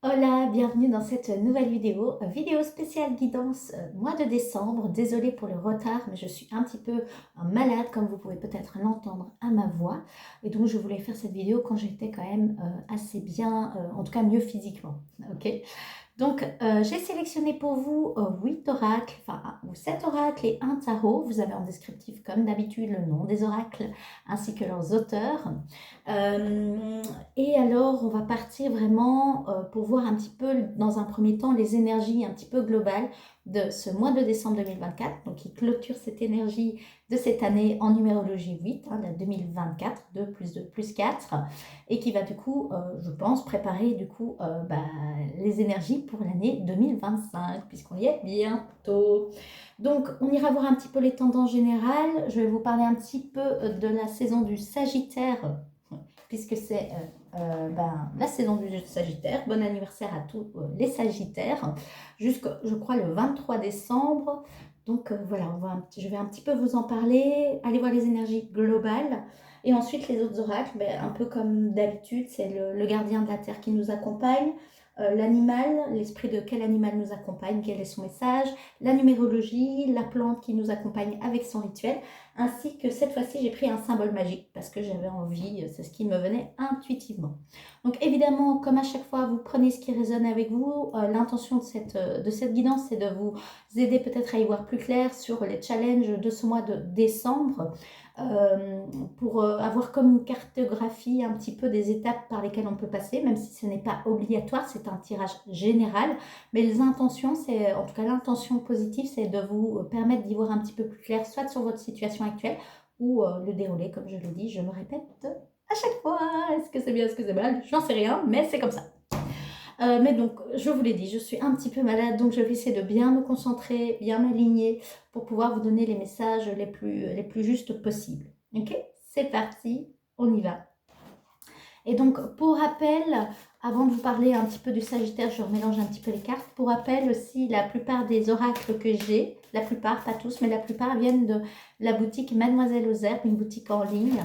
Hola, bienvenue dans cette nouvelle vidéo spéciale guidance mois de décembre. Désolée pour le retard, mais je suis un petit peu malade, comme vous pouvez peut-être l'entendre à ma voix. Et donc, je voulais faire cette vidéo quand j'étais quand même assez bien, en tout cas mieux physiquement. Ok. Donc, j'ai sélectionné pour vous 8 oracles, enfin, ou 7 oracles et un tarot. Vous avez en descriptif, comme d'habitude, le nom des oracles ainsi que leurs auteurs. Euh, et alors, on va partir vraiment pour voir un petit peu, dans un premier temps, les énergies un petit peu globales de ce mois de décembre 2024, donc qui clôture cette énergie de cette année en numérologie 8, la 2024, 2 plus 2 plus 4, et qui va du coup, je pense, préparer du coup les énergies pour l'année 2025, puisqu'on y est bientôt. Donc, on ira voir un petit peu les tendances générales. Je vais vous parler un petit peu de la saison du Sagittaire, puisque c'est la saison du Sagittaire. Bon anniversaire à tous les Sagittaires, jusqu'à, je crois, le 23 décembre. Donc voilà, je vais un petit peu vous en parler. Allez voir les énergies globales. Et ensuite, les autres oracles, un peu comme d'habitude, c'est le gardien de la Terre qui nous accompagne. L'animal, l'esprit de quel animal nous accompagne, quel est son message, la numérologie, la plante qui nous accompagne avec son rituel, ainsi que cette fois-ci j'ai pris un symbole magique parce que j'avais envie, c'est ce qui me venait intuitivement. Donc évidemment, comme à chaque fois, vous prenez ce qui résonne avec vous. L'intention de cette guidance, c'est de vous aider peut-être à y voir plus clair sur les challenges de ce mois de décembre, euh, pour avoir comme une cartographie un petit peu des étapes par lesquelles on peut passer, même si ce n'est pas obligatoire, c'est un tirage général. Mais les intentions, c'est, en tout cas l'intention positive, c'est de vous permettre d'y voir un petit peu plus clair, soit sur votre situation actuelle, ou le déroulé, comme je l'ai dit, je me répète à chaque fois. Est-ce que c'est bien, est-ce que c'est mal? J'en sais rien, mais c'est comme ça. Mais donc, je vous l'ai dit, je suis un petit peu malade, donc je vais essayer de bien me concentrer, bien m'aligner pour pouvoir vous donner les messages les plus justes possibles. Ok? C'est parti, on y va. Et donc, pour rappel, avant de vous parler un petit peu du Sagittaire, je remélange un petit peu les cartes. Pour rappel aussi, la plupart des oracles que j'ai, la plupart, pas tous, mais la plupart viennent de la boutique Mademoiselle aux Herbes, une boutique en ligne.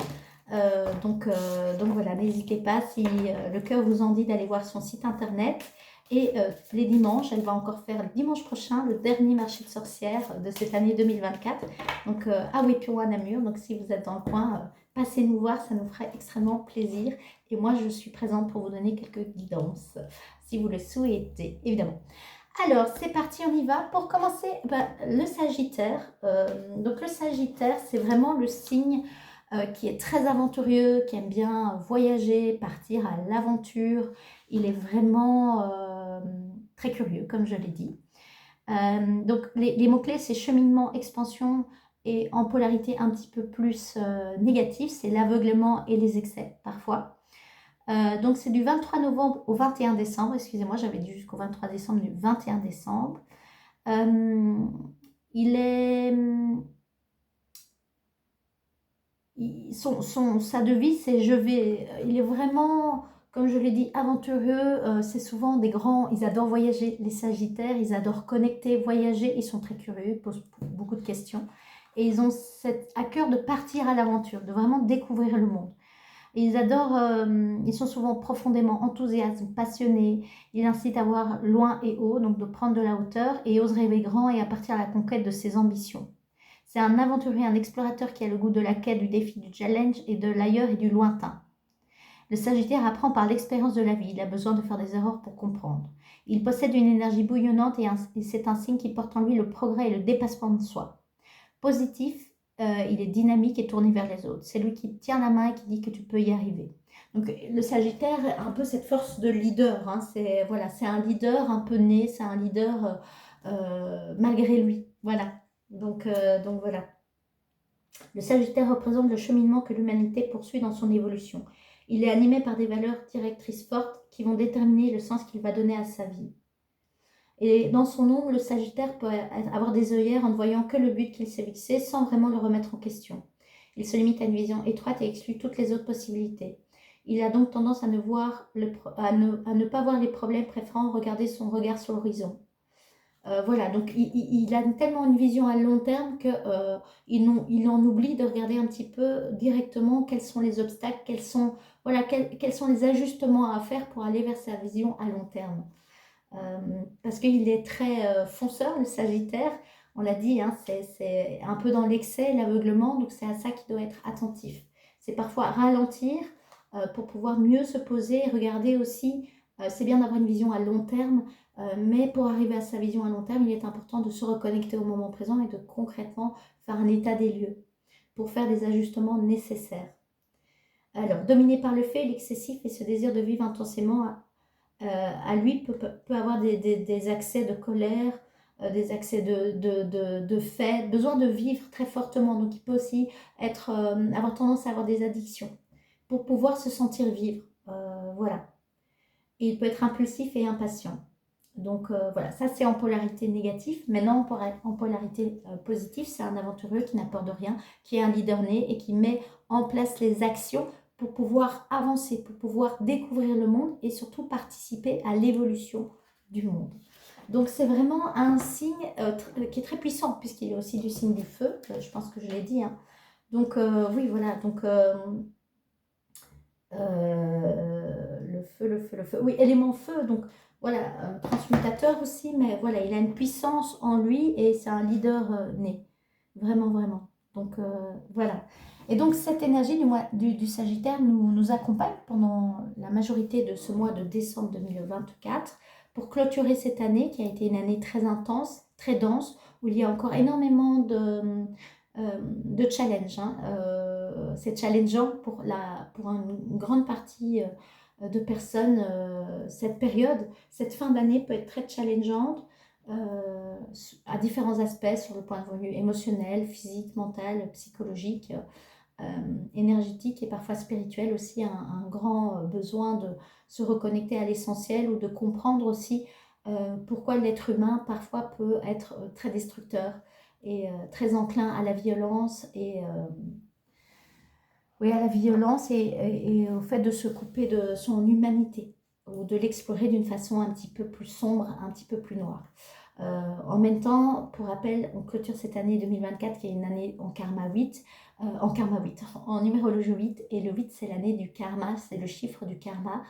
Donc voilà, n'hésitez pas si le cœur vous en dit d'aller voir son site internet. Et les dimanches, elle va encore faire le dimanche prochain le dernier marché de sorcières de cette année 2024. Donc à Wépion à Namur. Donc si vous êtes dans le coin, passez nous voir, ça nous ferait extrêmement plaisir. Et moi, je suis présente pour vous donner quelques guidances, si vous le souhaitez, évidemment. Alors, c'est parti, on y va. Pour commencer, le Sagittaire. Donc, le Sagittaire, c'est vraiment le signe qui est très aventurieux, qui aime bien voyager, partir à l'aventure. Il est vraiment très curieux, comme je l'ai dit. Donc, les mots-clés, c'est cheminement, expansion, et en polarité un petit peu plus négative, c'est l'aveuglement et les excès, parfois. Donc c'est du 23 novembre au 21 décembre, excusez-moi, j'avais dit jusqu'au 23 décembre, du 21 décembre. Euh, il est... sa devise, c'est je vais... Il est vraiment, comme je l'ai dit, aventureux. C'est souvent des grands... Ils adorent voyager, les Sagittaires. Ils adorent connecter, voyager. Ils sont très curieux, ils posent beaucoup de questions. Et ils ont à cœur de partir à l'aventure, de vraiment découvrir le monde. Ils adorent, ils sont souvent profondément enthousiastes, passionnés. Ils incitent à voir loin et haut, donc de prendre de la hauteur, et osent rêver grand et à partir à la conquête de ses ambitions. C'est un aventurier, un explorateur qui a le goût de la quête, du défi, du challenge et de l'ailleurs et du lointain. Le Sagittaire apprend par l'expérience de la vie. Il a besoin de faire des erreurs pour comprendre. Il possède une énergie bouillonnante et c'est un signe qui porte en lui le progrès et le dépassement de soi. Positif, il est dynamique et tourné vers les autres. C'est lui qui tient la main et qui dit que tu peux y arriver. Donc le Sagittaire a un peu cette force de leader. C'est voilà, c'est un leader un peu né, c'est un leader malgré lui. Voilà. Donc voilà. Le Sagittaire représente le cheminement que l'humanité poursuit dans son évolution. Il est animé par des valeurs directrices fortes qui vont déterminer le sens qu'il va donner à sa vie. Et dans son ombre, le Sagittaire peut avoir des œillères en ne voyant que le but qu'il s'est fixé sans vraiment le remettre en question. Il se limite à une vision étroite et exclut toutes les autres possibilités. Il a donc tendance à ne pas voir les problèmes, préférant regarder son regard sur l'horizon. Voilà, donc il a tellement une vision à long terme qu'il en oublie de regarder un petit peu directement quels sont les obstacles, quels sont voilà, quels sont les ajustements à faire pour aller vers sa vision à long terme. Parce qu'il est très fonceur, le Sagittaire. On l'a dit, hein, c'est un peu dans l'excès, l'aveuglement, donc c'est à ça qu'il doit être attentif. C'est parfois ralentir pour pouvoir mieux se poser et regarder aussi. C'est bien d'avoir une vision à long terme, mais pour arriver à sa vision à long terme, il est important de se reconnecter au moment présent et de concrètement faire un état des lieux pour faire des ajustements nécessaires. Alors, dominé par le fait, l'excessif et ce désir de vivre intensément à lui peut avoir des accès de colère, des accès de fait, besoin de vivre très fortement. Donc il peut aussi avoir tendance à avoir des addictions pour pouvoir se sentir vivre. Voilà. Et il peut être impulsif et impatient. Donc voilà, ça c'est en polarité négative. Maintenant, en polarité positive, c'est un aventureux qui n'a peur de rien, qui est un leader né et qui met en place les actions pour pouvoir avancer, pour pouvoir découvrir le monde et surtout participer à l'évolution du monde. Donc c'est vraiment un signe qui est très puissant puisqu'il est aussi du signe du feu, je pense que je l'ai dit. Hein. Donc oui, voilà, donc le feu, le feu, le feu. Oui, élément feu, donc voilà, transmutateur aussi, mais voilà, il a une puissance en lui et c'est un leader né. Vraiment, vraiment. Donc voilà. Et donc cette énergie du Sagittaire nous accompagne pendant la majorité de ce mois de décembre 2024 pour clôturer cette année qui a été une année très intense, très dense, où il y a encore énormément de challenges. Hein. C'est challengeant pour une grande partie de personnes. Cette période, cette fin d'année peut être très challengeante à différents aspects sur le point de vue émotionnel, physique, mental, psychologique, énergétique et parfois spirituel aussi. Un grand besoin de se reconnecter à l'essentiel ou de comprendre aussi pourquoi l'être humain parfois peut être très destructeur et très enclin à la violence oui, à la violence et au fait de se couper de son humanité ou de l'explorer d'une façon un petit peu plus sombre, un petit peu plus noire. En même temps, pour rappel, on clôture cette année 2024 qui est une année en karma 8, en numérologie 8, et le 8 c'est l'année du karma, c'est le chiffre du karma.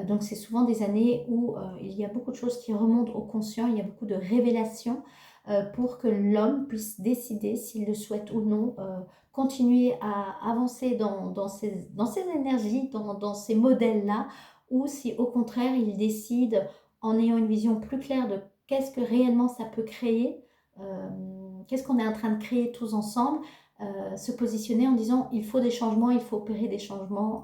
Donc c'est souvent des années où il y a beaucoup de choses qui remontent au conscient, il y a beaucoup de révélations pour que l'homme puisse décider s'il le souhaite ou non, continuer à avancer dans ces énergies, dans ces modèles-là, ou si au contraire il décide en ayant une vision plus claire de qu'est-ce que réellement ça peut créer, qu'est-ce qu'on est en train de créer tous ensemble, se positionner en disant il faut des changements, il faut opérer des changements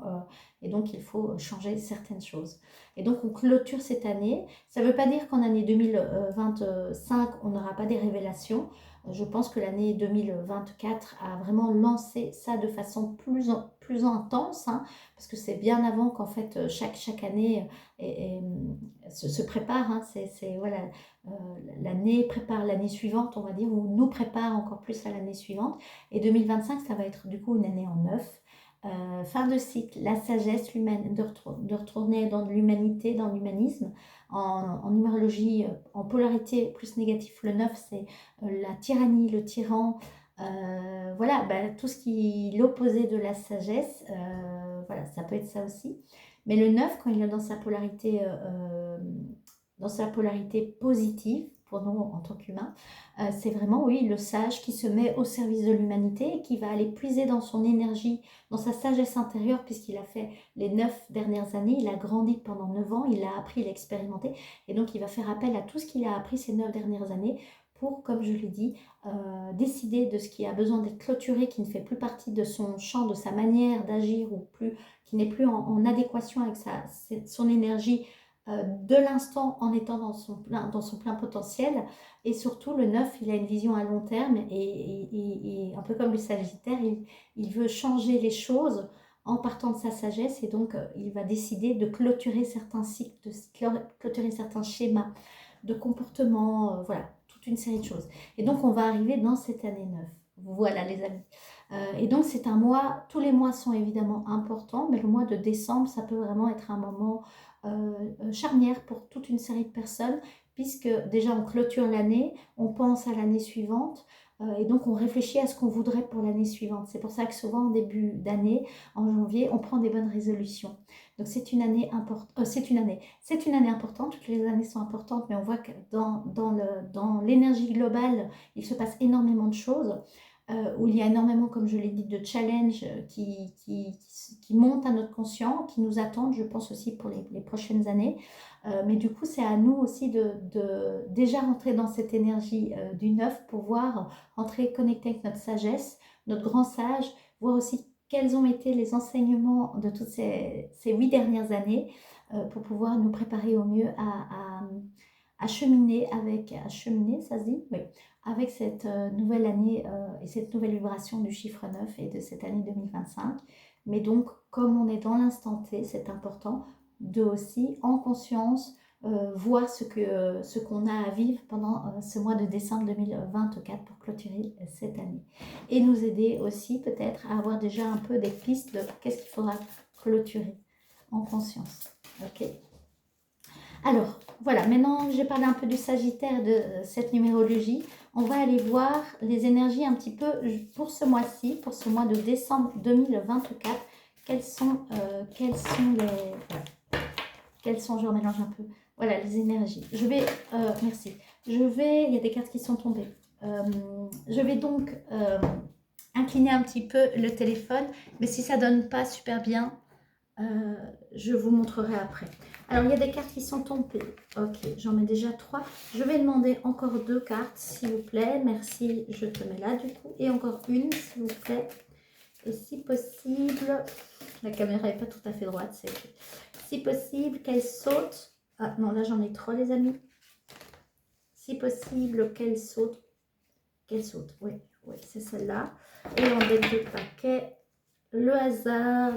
et donc il faut changer certaines choses. Et donc on clôture cette année. Ça ne veut pas dire qu'en année 2025 on n'aura pas des révélations. Je pense que l'année 2024 a vraiment lancé ça de façon plus intense, hein, parce que c'est bien avant qu'en fait chaque année se prépare. Hein, voilà, l'année prépare l'année suivante, on va dire, ou nous prépare encore plus à l'année suivante. Et 2025, ça va être du coup une année en neuf. Fin de cycle, la sagesse, de retourner dans l'humanité, dans l'humanisme. En numérologie, en polarité plus négatif, le 9, c'est la tyrannie, le tyran. Voilà, tout ce qui est l'opposé de la sagesse, voilà, ça peut être ça aussi. Mais le 9, quand il est dans sa polarité positive, pour nous en tant qu'humains, c'est vraiment, oui, le sage qui se met au service de l'humanité et qui va aller puiser dans son énergie, dans sa sagesse intérieure, puisqu'il a fait les 9 dernières années, il a grandi pendant 9 ans, il a appris, il a expérimenté, et donc il va faire appel à tout ce qu'il a appris ces 9 dernières années pour, comme je l'ai dit, décider de ce qui a besoin d'être clôturé, qui ne fait plus partie de son champ, de sa manière d'agir, ou qui n'est plus en adéquation avec son énergie de l'instant en étant dans son plein potentiel. Et surtout, le 9, il a une vision à long terme et un peu comme le Sagittaire, il veut changer les choses en partant de sa sagesse et donc il va décider de clôturer certains cycles, de clôturer certains schémas de comportement, voilà, toute une série de choses. Et donc, on va arriver dans cette année 9. Voilà, les amis. Et donc, c'est un mois, tous les mois sont évidemment importants, mais le mois de décembre, ça peut vraiment être un moment charnière pour toute une série de personnes, puisque déjà on clôture l'année, on pense à l'année suivante, Et donc, on réfléchit à ce qu'on voudrait pour l'année suivante. C'est pour ça que souvent, en début d'année, en janvier, on prend des bonnes résolutions. Donc, c'est une année importante. C'est une année importante. Toutes les années sont importantes, mais on voit que dans l'énergie globale, il se passe énormément de choses. Où il y a énormément, comme je l'ai dit, de challenges qui montent à notre conscient, qui nous attendent, je pense aussi pour les prochaines années. Mais du coup, c'est à nous aussi de déjà rentrer dans cette énergie du neuf, pouvoir rentrer connecter avec notre sagesse, notre grand sage, voir aussi quels ont été les enseignements de toutes ces 8 dernières années pour pouvoir nous préparer au mieux à cheminer ça se dit? Oui, avec cette nouvelle année et cette nouvelle vibration du chiffre 9 et de cette année 2025. Mais donc, comme on est dans l'instant T, c'est important de aussi, en conscience, voir ce qu'on a à vivre pendant ce mois de décembre 2024 pour clôturer cette année. Et nous aider aussi peut-être à avoir déjà un peu des pistes de qu'est-ce qu'il faudra clôturer en conscience. Ok. Alors, voilà, maintenant j'ai parlé un peu du Sagittaire de cette numérologie. On va aller voir les énergies un petit peu pour ce mois-ci, pour ce mois de décembre 2024. Quelles sont les... Voilà. Quelles sont, je remélange un peu. Voilà, les énergies. Je vais... merci. Il y a des cartes qui sont tombées. Je vais donc incliner un petit peu le téléphone. Mais si ça ne donne pas super bien, je vous montrerai après. Alors, il y a des cartes qui sont tombées. Ok, j'en mets déjà 3. Je vais demander encore 2 cartes, s'il vous plaît. Merci, je te mets là du coup. Et encore une, s'il vous plaît. Et si possible... La caméra n'est pas tout à fait droite, c'est ok. Si possible, qu'elle saute. Ah non, là j'en ai 3, les amis. Si possible, qu'elle saute. Qu'elle saute, oui, c'est celle-là. Et en deck de paquet, le hasard,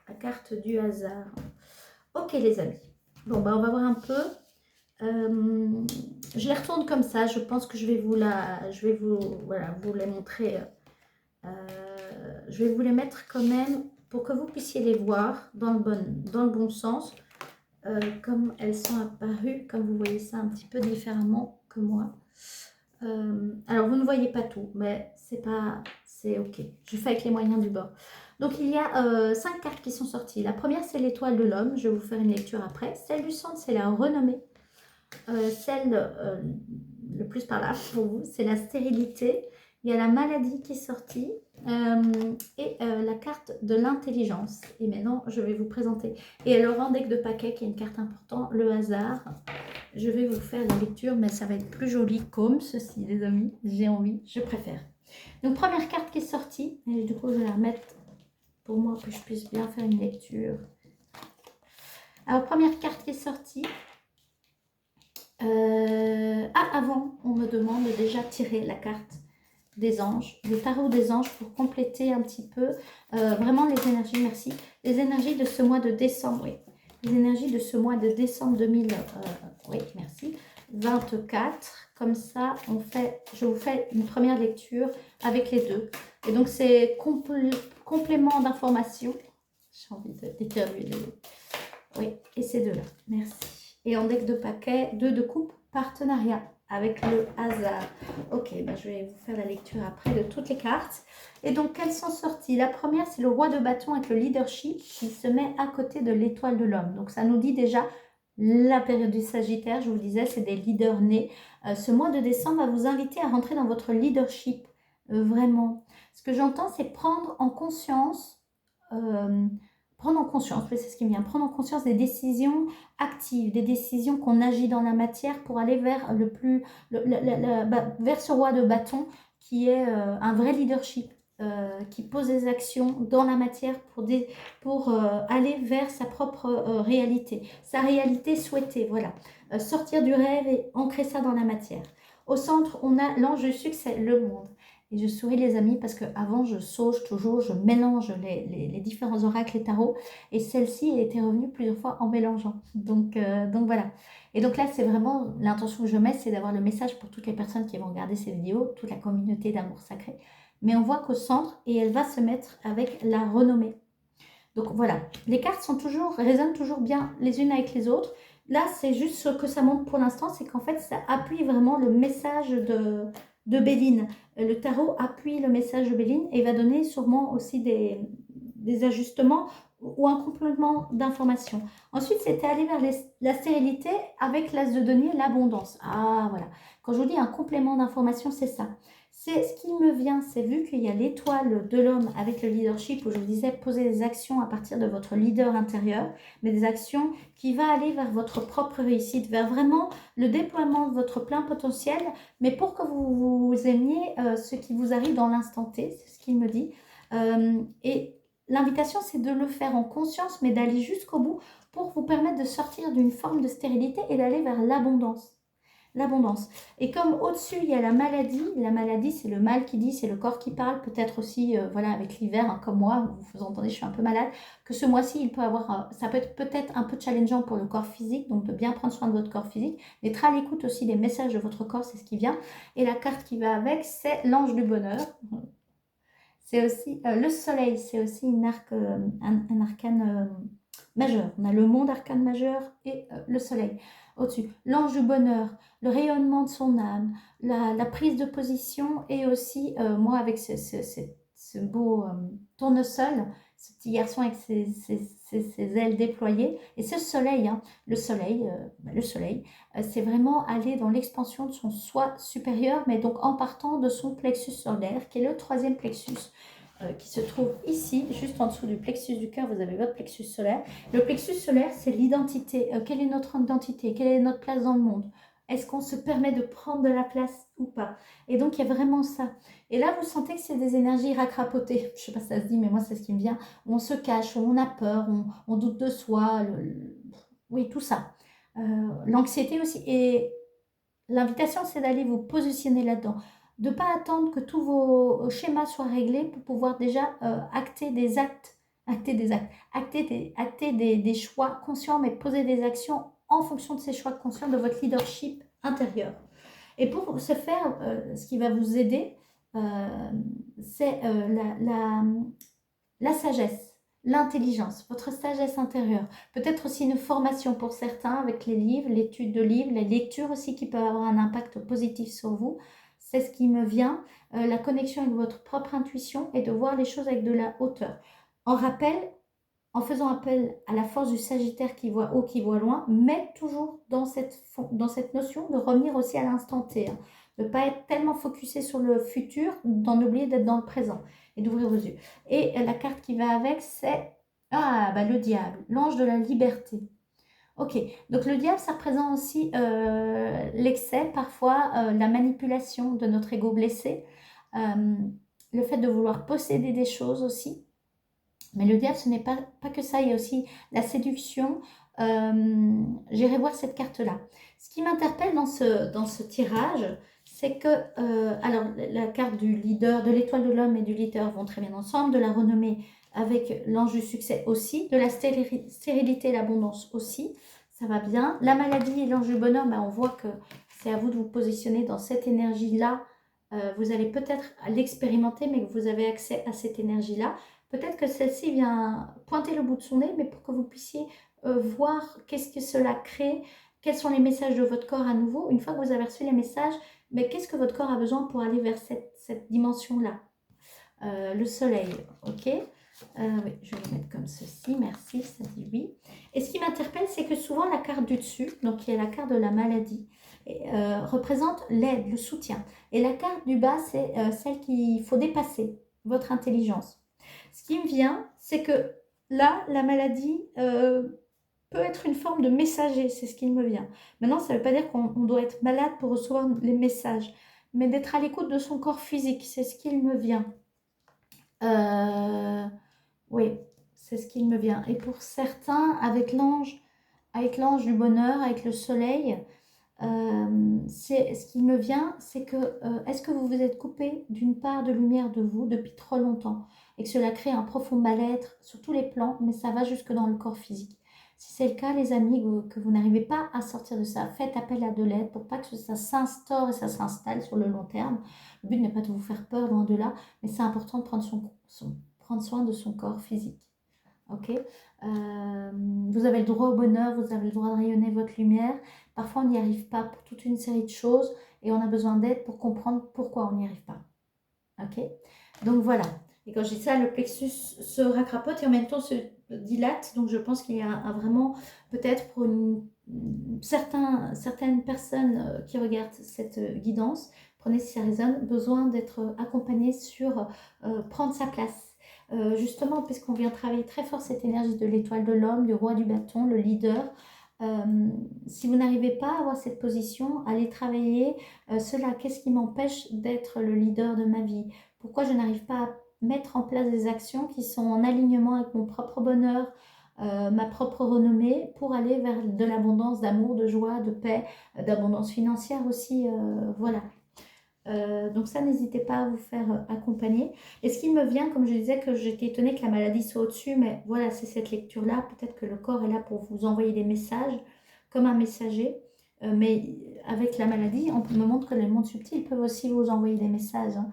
la carte du hasard. Ok, les amis. Bon, bah on va voir un peu. Je les retourne comme ça. Je pense que je vais vous les montrer. Je vais vous les mettre quand même pour que vous puissiez les voir dans le bon sens. Comme elles sont apparues, comme vous voyez ça un petit peu différemment que moi. Alors, vous ne voyez pas tout, mais c'est ok. Je fais avec les moyens du bord. Donc, il y a 5 cartes qui sont sorties. La première, c'est l'étoile de l'homme. Je vais vous faire une lecture après. Celle du centre, c'est la renommée. Celle le plus par là pour vous, c'est la stérilité. Il y a la maladie qui est sortie et la carte de l'intelligence. Et maintenant, je vais vous présenter. Et alors, en deck de paquet, qui est une carte importante, le hasard. Je vais vous faire la lecture, mais ça va être plus joli comme ceci, les amis. J'ai envie, je préfère. Donc, première carte qui est sortie. Et du coup, je vais la remettre pour moi, que je puisse bien faire une lecture. Alors, première carte qui est sortie. Avant, on me demande de déjà tirer la carte des anges, le tarot des anges pour compléter un petit peu vraiment les énergies, merci, les énergies de ce mois de décembre, oui, les énergies de ce mois de décembre 24, comme ça, je vous fais une première lecture avec les deux, et donc c'est complément d'information, j'ai envie d'éternuer, oui, et ces deux-là, merci, et en deck de paquet, 2 de coupe, partenariat, avec le hasard. Ok, ben je vais vous faire la lecture après de toutes les cartes. Et donc, quelles sont sorties? La première, c'est le roi de bâton avec le leadership qui se met à côté de l'étoile de l'homme. Donc, ça nous dit déjà la période du Sagittaire. Je vous disais, c'est des leaders nés. Ce mois de décembre va vous inviter à rentrer dans votre leadership. Vraiment. Ce que j'entends, c'est prendre en conscience... oui, c'est ce qui me vient, prendre en conscience des décisions actives, des décisions qu'on agit dans la matière pour aller vers vers ce roi de bâton qui est un vrai leadership, qui pose des actions dans la matière pour aller vers sa propre réalité, sa réalité souhaitée, voilà. Sortir du rêve et ancrer ça dans la matière. Au centre, on a l'ange du succès, le monde. Et je souris les amis parce qu'avant je sauge toujours, je mélange les différents oracles et tarots. Et celle-ci était revenue plusieurs fois en mélangeant. Donc voilà. Et donc là c'est vraiment l'intention que je mets, c'est d'avoir le message pour toutes les personnes qui vont regarder ces vidéos, toute la communauté d'amour sacré. Mais on voit qu'au centre, et elle va se mettre avec la renommée. Donc voilà, les cartes résonnent toujours bien les unes avec les autres. Là, c'est juste ce que ça montre pour l'instant, c'est qu'en fait, ça appuie vraiment le message de Béline. Le tarot appuie le message de Béline et va donner sûrement aussi des ajustements ou un complément d'information. Ensuite, c'était aller vers la stérilité avec l'as de denier, l'abondance. Ah, voilà. Quand je vous dis un complément d'information, c'est ça. C'est ce qui me vient, c'est vu qu'il y a l'étoile de l'homme avec le leadership, où je vous disais, poser des actions à partir de votre leader intérieur, mais des actions qui vont aller vers votre propre réussite, vers vraiment le déploiement de votre plein potentiel, mais pour que vous aimiez ce qui vous arrive dans l'instant T, c'est ce qu'il me dit. Et l'invitation, c'est de le faire en conscience, mais d'aller jusqu'au bout pour vous permettre de sortir d'une forme de stérilité et d'aller vers l'abondance. L'abondance. Et comme au-dessus, il y a la maladie, c'est le mal qui dit, c'est le corps qui parle, peut-être aussi, voilà, avec l'hiver, hein, comme moi, vous entendez, je suis un peu malade, que ce mois-ci, il peut avoir, ça peut être peut-être un peu challengeant pour le corps physique, donc de bien prendre soin de votre corps physique, d'être à l'écoute aussi des messages de votre corps, c'est ce qui vient. Et la carte qui va avec, c'est l'ange du bonheur. C'est aussi le soleil, c'est aussi un arcane majeur. On a le monde arcane majeur et le soleil au-dessus. L'ange du bonheur, le rayonnement de son âme, la prise de position et aussi, moi avec ce beau tournesol, ce petit garçon avec ses ailes déployées, et ce soleil, hein, le soleil, c'est vraiment aller dans l'expansion de son soi supérieur, mais donc en partant de son plexus solaire, qui est le troisième plexus, qui se trouve ici, juste en dessous du plexus du cœur, vous avez votre plexus solaire. Le plexus solaire, c'est l'identité. Quelle est notre identité? Quelle est notre place dans le monde? Est-ce qu'on se permet de prendre de la place ou pas? Et donc, il y a vraiment ça. Et là, vous sentez que c'est des énergies racrapotées. Je ne sais pas si ça se dit, mais moi, c'est ce qui me vient. Où on se cache, où on a peur, on doute de soi. Oui, tout ça. L'anxiété aussi. Et l'invitation, c'est d'aller vous positionner là-dedans. De ne pas attendre que tous vos schémas soient réglés pour pouvoir déjà acter des actes, acter des choix conscients, mais poser des actions en fonction de ces choix conscients de votre leadership intérieur. Et pour ce faire, ce qui va vous aider, c'est la sagesse, l'intelligence, votre sagesse intérieure. Peut-être aussi une formation pour certains avec les livres, l'étude de livres, les lectures aussi qui peuvent avoir un impact positif sur vous. C'est ce qui me vient, la connexion avec votre propre intuition et de voir les choses avec de la hauteur. En rappel, en faisant appel à la force du Sagittaire qui voit haut, qui voit loin, mais toujours dans cette notion de revenir aussi à l'instant T, hein. De ne pas être tellement focusé sur le futur, d'en oublier d'être dans le présent et d'ouvrir vos yeux. Et la carte qui va avec, c'est le diable, l'ange de la liberté. Ok, donc le diable, ça représente aussi l'excès, parfois la manipulation de notre ego blessé, le fait de vouloir posséder des choses aussi. Mais le diable, ce n'est pas que ça, il y a aussi la séduction. J'irai voir cette carte-là. Ce qui m'interpelle dans ce tirage, c'est que, alors, la carte du leader, de l'étoile de l'homme et du leader vont très bien ensemble, de la renommée avec l'ange du succès aussi, de la stérilité et l'abondance aussi, ça va bien. La maladie et l'ange du bonheur, on voit que c'est à vous de vous positionner dans cette énergie-là. Vous allez peut-être l'expérimenter, mais que vous avez accès à cette énergie-là. Peut-être que celle-ci vient pointer le bout de son nez, mais pour que vous puissiez voir qu'est-ce que cela crée, quels sont les messages de votre corps à nouveau. Une fois que vous avez reçu les messages, mais qu'est-ce que votre corps a besoin pour aller vers cette dimension-là? Le soleil, ok. Oui, je vais le mettre comme ceci, merci, ça dit oui. Et ce qui m'interpelle, c'est que souvent la carte du dessus, donc qui est la carte de la maladie, représente l'aide, le soutien. Et la carte du bas, c'est celle qu'il faut dépasser, votre intelligence. Ce qui me vient, c'est que là, la maladie peut être une forme de messager, c'est ce qui me vient. Maintenant, ça ne veut pas dire qu'on doit être malade pour recevoir les messages, mais d'être à l'écoute de son corps physique, c'est ce qu'il me vient. Oui, c'est ce qu'il me vient. Et pour certains, avec l'ange du bonheur, avec le soleil, c'est ce qui me vient, c'est que est-ce que vous vous êtes coupé d'une part de lumière de vous depuis trop longtemps et que cela crée un profond mal-être sur tous les plans, mais ça va jusque dans le corps physique. Si c'est le cas, les amis, que vous n'arrivez pas à sortir de ça, faites appel à de l'aide pour pas que ça s'instaure et ça s'installe sur le long terme. Le but n'est pas de vous faire peur, loin de là, mais c'est important de prendre soin de son corps physique. ok. Vous avez le droit au bonheur, vous avez le droit de rayonner votre lumière. Parfois, on n'y arrive pas pour toute une série de choses et on a besoin d'aide pour comprendre pourquoi on n'y arrive pas, ok. Donc voilà. Et quand je dis ça, le plexus se racrapote et en même temps se dilate. Donc je pense qu'il y a vraiment, peut-être pour certaines personnes qui regardent cette guidance, prenez si ça résonne, besoin d'être accompagné sur prendre sa place. Justement, puisqu'on vient travailler très fort cette énergie de l'étoile de l'homme, du roi du bâton, le leader. Si vous n'arrivez pas à avoir cette position, allez travailler cela. Qu'est-ce qui m'empêche d'être le leader de ma vie? Pourquoi je n'arrive pas à mettre en place des actions qui sont en alignement avec mon propre bonheur, ma propre renommée, pour aller vers de l'abondance, d'amour, de joie, de paix, d'abondance financière aussi, voilà. Donc ça, n'hésitez pas à vous faire accompagner. Et ce qui me vient, comme je disais, que j'étais étonnée que la maladie soit au-dessus, mais voilà, c'est cette lecture-là. Peut-être que le corps est là pour vous envoyer des messages, comme un messager. Mais avec la maladie, on me montre que les mondes subtils peuvent aussi vous envoyer des messages, hein.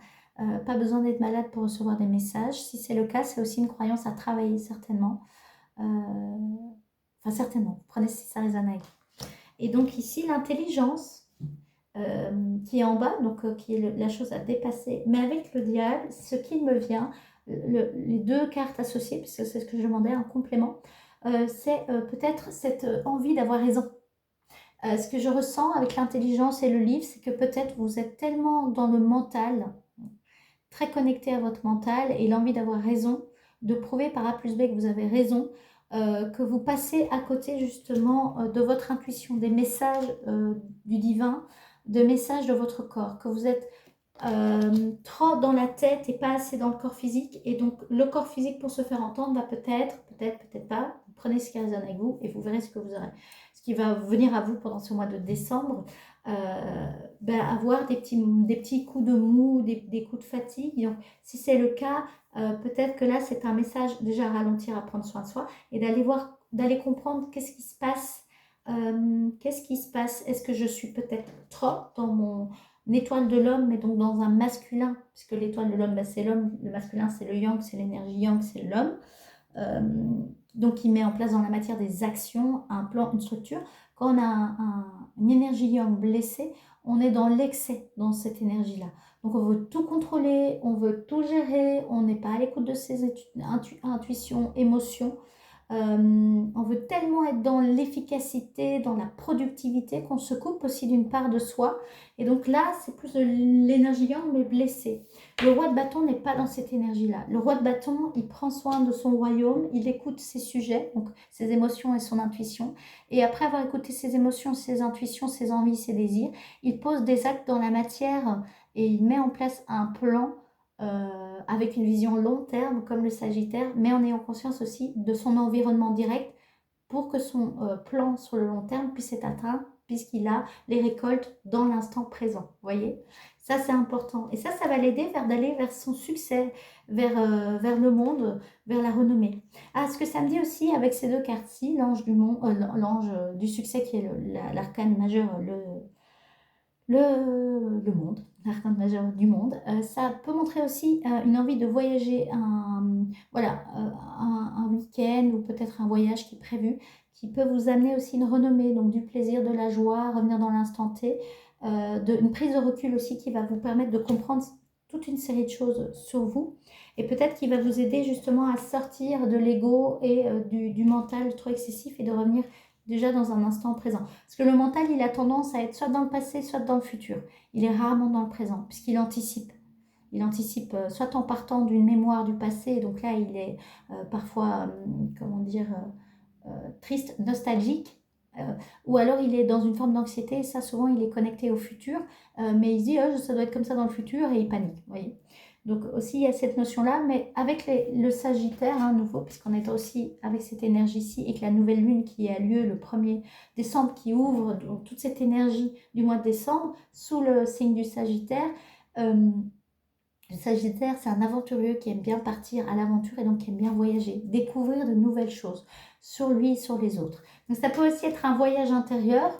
Pas besoin d'être malade pour recevoir des messages. Si c'est le cas, c'est aussi une croyance à travailler, certainement. Enfin, certainement. Prenez si ça résonne avec vous. Et donc ici, l'intelligence qui est en bas, donc qui est la chose à dépasser. Mais avec le diable, ce qui me vient, les deux cartes associées, puisque c'est ce que je demandais, un complément, c'est peut-être cette envie d'avoir raison. Ce que je ressens avec l'intelligence et le livre, c'est que peut-être vous êtes tellement dans le mental, très connecté à votre mental et l'envie d'avoir raison, de prouver par A plus B que vous avez raison, que vous passez à côté justement de votre intuition, des messages du divin, de messages de votre corps, que vous êtes trop dans la tête et pas assez dans le corps physique. Et donc le corps physique, pour se faire entendre, va peut-être pas. Vous prenez ce qui résonne avec vous et vous verrez ce que vous aurez, ce qui va venir à vous pendant ce mois de décembre. Avoir des petits coups de mou, des coups de fatigue. Donc si c'est le cas, peut-être que là c'est un message déjà à ralentir, à prendre soin de soi et d'aller comprendre qu'est-ce qui se passe. Qu'est-ce qui se passe? Est-ce que je suis peut-être trop dans mon étoile de l'homme, mais donc dans un masculin, puisque l'étoile de l'homme, bah, c'est l'homme, le masculin c'est le yang, c'est l'énergie yang, c'est l'homme. Euh, donc il met en place dans la matière des actions, un plan, une structure. Quand on a une énergie yang blessée, on est dans l'excès dans cette énergie-là. Donc on veut tout contrôler, on veut tout gérer, on n'est pas à l'écoute de ses intuitions, émotions. On veut tellement être dans l'efficacité, dans la productivité, qu'on se coupe aussi d'une part de soi. Et donc là, c'est plus de l'énergie yang, mais blessée. Le roi de bâton n'est pas dans cette énergie-là. Le roi de bâton, il prend soin de son royaume, il écoute ses sujets, donc ses émotions et son intuition. Et après avoir écouté ses émotions, ses intuitions, ses envies, ses désirs, il pose des actes dans la matière et il met en place un plan avec une vision long terme comme le Sagittaire, mais en ayant conscience aussi de son environnement direct pour que son plan sur le long terme puisse être atteint, puisqu'il a les récoltes dans l'instant présent. Vous voyez, ça c'est important. Et ça va l'aider d'aller vers son succès, vers le monde, vers la renommée. Ah, ce que ça me dit aussi avec ces deux cartes-ci, l'ange du monde, l'ange du succès qui est l'arcane majeur, le monde, l'arcane majeur du monde, ça peut montrer aussi une envie de voyager, voilà, un week-end ou peut-être un voyage qui est prévu, qui peut vous amener aussi une renommée, donc du plaisir, de la joie, revenir dans l'instant T, une prise de recul aussi qui va vous permettre de comprendre toute une série de choses sur vous et peut-être qui va vous aider justement à sortir de l'ego et du mental trop excessif et de revenir déjà dans un instant présent. Parce que le mental, il a tendance à être soit dans le passé, soit dans le futur. Il est rarement dans le présent, puisqu'il anticipe. Il anticipe soit en partant d'une mémoire du passé, donc là, il est parfois, comment dire, triste, nostalgique, ou alors il est dans une forme d'anxiété, et ça, souvent, il est connecté au futur, mais il se dit, oh, ça doit être comme ça dans le futur, et il panique, vous voyez. Donc aussi, il y a cette notion-là, mais avec le Sagittaire, hein, nouveau, puisqu'on est aussi avec cette énergie-ci, et que la nouvelle lune qui a lieu le 1er décembre, qui ouvre donc, toute cette énergie du mois de décembre, sous le signe du Sagittaire. Le Sagittaire, c'est un aventurier qui aime bien partir à l'aventure et donc qui aime bien voyager, découvrir de nouvelles choses sur lui et sur les autres. Donc ça peut aussi être un voyage intérieur,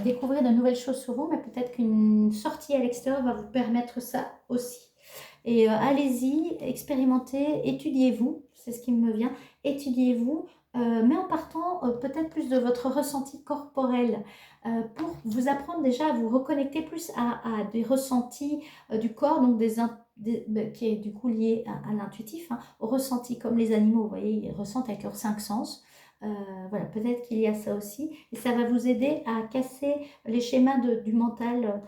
découvrir de nouvelles choses sur vous, mais peut-être qu'une sortie à l'extérieur va vous permettre ça aussi. Et allez-y, expérimentez, étudiez-vous, c'est ce qui me vient. étudiez-vous, mais en partant peut-être plus de votre ressenti corporel pour vous apprendre déjà à vous reconnecter plus à des ressentis du corps, donc qui est du coup lié à l'intuitif, hein, aux ressentis comme les animaux, vous voyez, ils ressentent avec leurs 5 sens. Voilà, peut-être qu'il y a ça aussi, et ça va vous aider à casser les schémas du mental.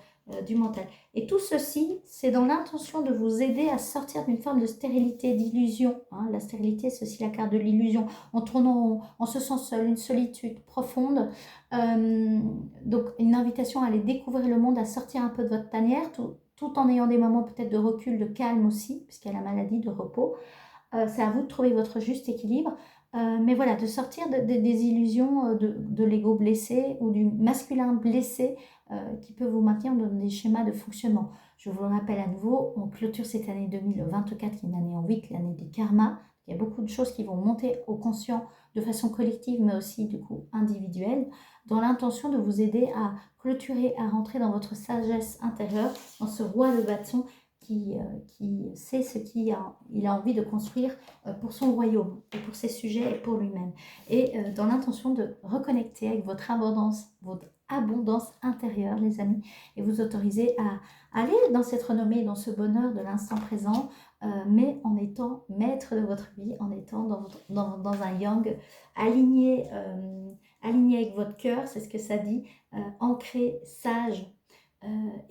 Et tout ceci, c'est dans l'intention de vous aider à sortir d'une forme de stérilité, d'illusion. Hein. La stérilité, c'est aussi la carte de l'illusion. On tourne on se sent seul, une solitude profonde. Donc, une invitation à aller découvrir le monde, à sortir un peu de votre tanière, tout en ayant des moments peut-être de recul, de calme aussi, puisqu'il y a la maladie, de repos. C'est à vous de trouver votre juste équilibre. Mais voilà, de sortir des illusions de l'ego blessé ou du masculin blessé qui peut vous maintenir dans des schémas de fonctionnement. Je vous le rappelle à nouveau, on clôture cette année 2024 qui est une année en 8, l'année des karmas. Il y a beaucoup de choses qui vont monter au conscient de façon collective, mais aussi du coup individuelle, dans l'intention de vous aider à clôturer, à rentrer dans votre sagesse intérieure, dans ce roi de bâton qui sait ce qu'il a envie de construire pour son royaume, et pour ses sujets et pour lui-même. Et dans l'intention de reconnecter avec votre abondance intérieure, les amis, et vous autoriser à aller dans cette renommée, dans ce bonheur de l'instant présent, mais en étant maître de votre vie, en étant dans un yang aligné, aligné avec votre cœur, c'est ce que ça dit, ancré, sage,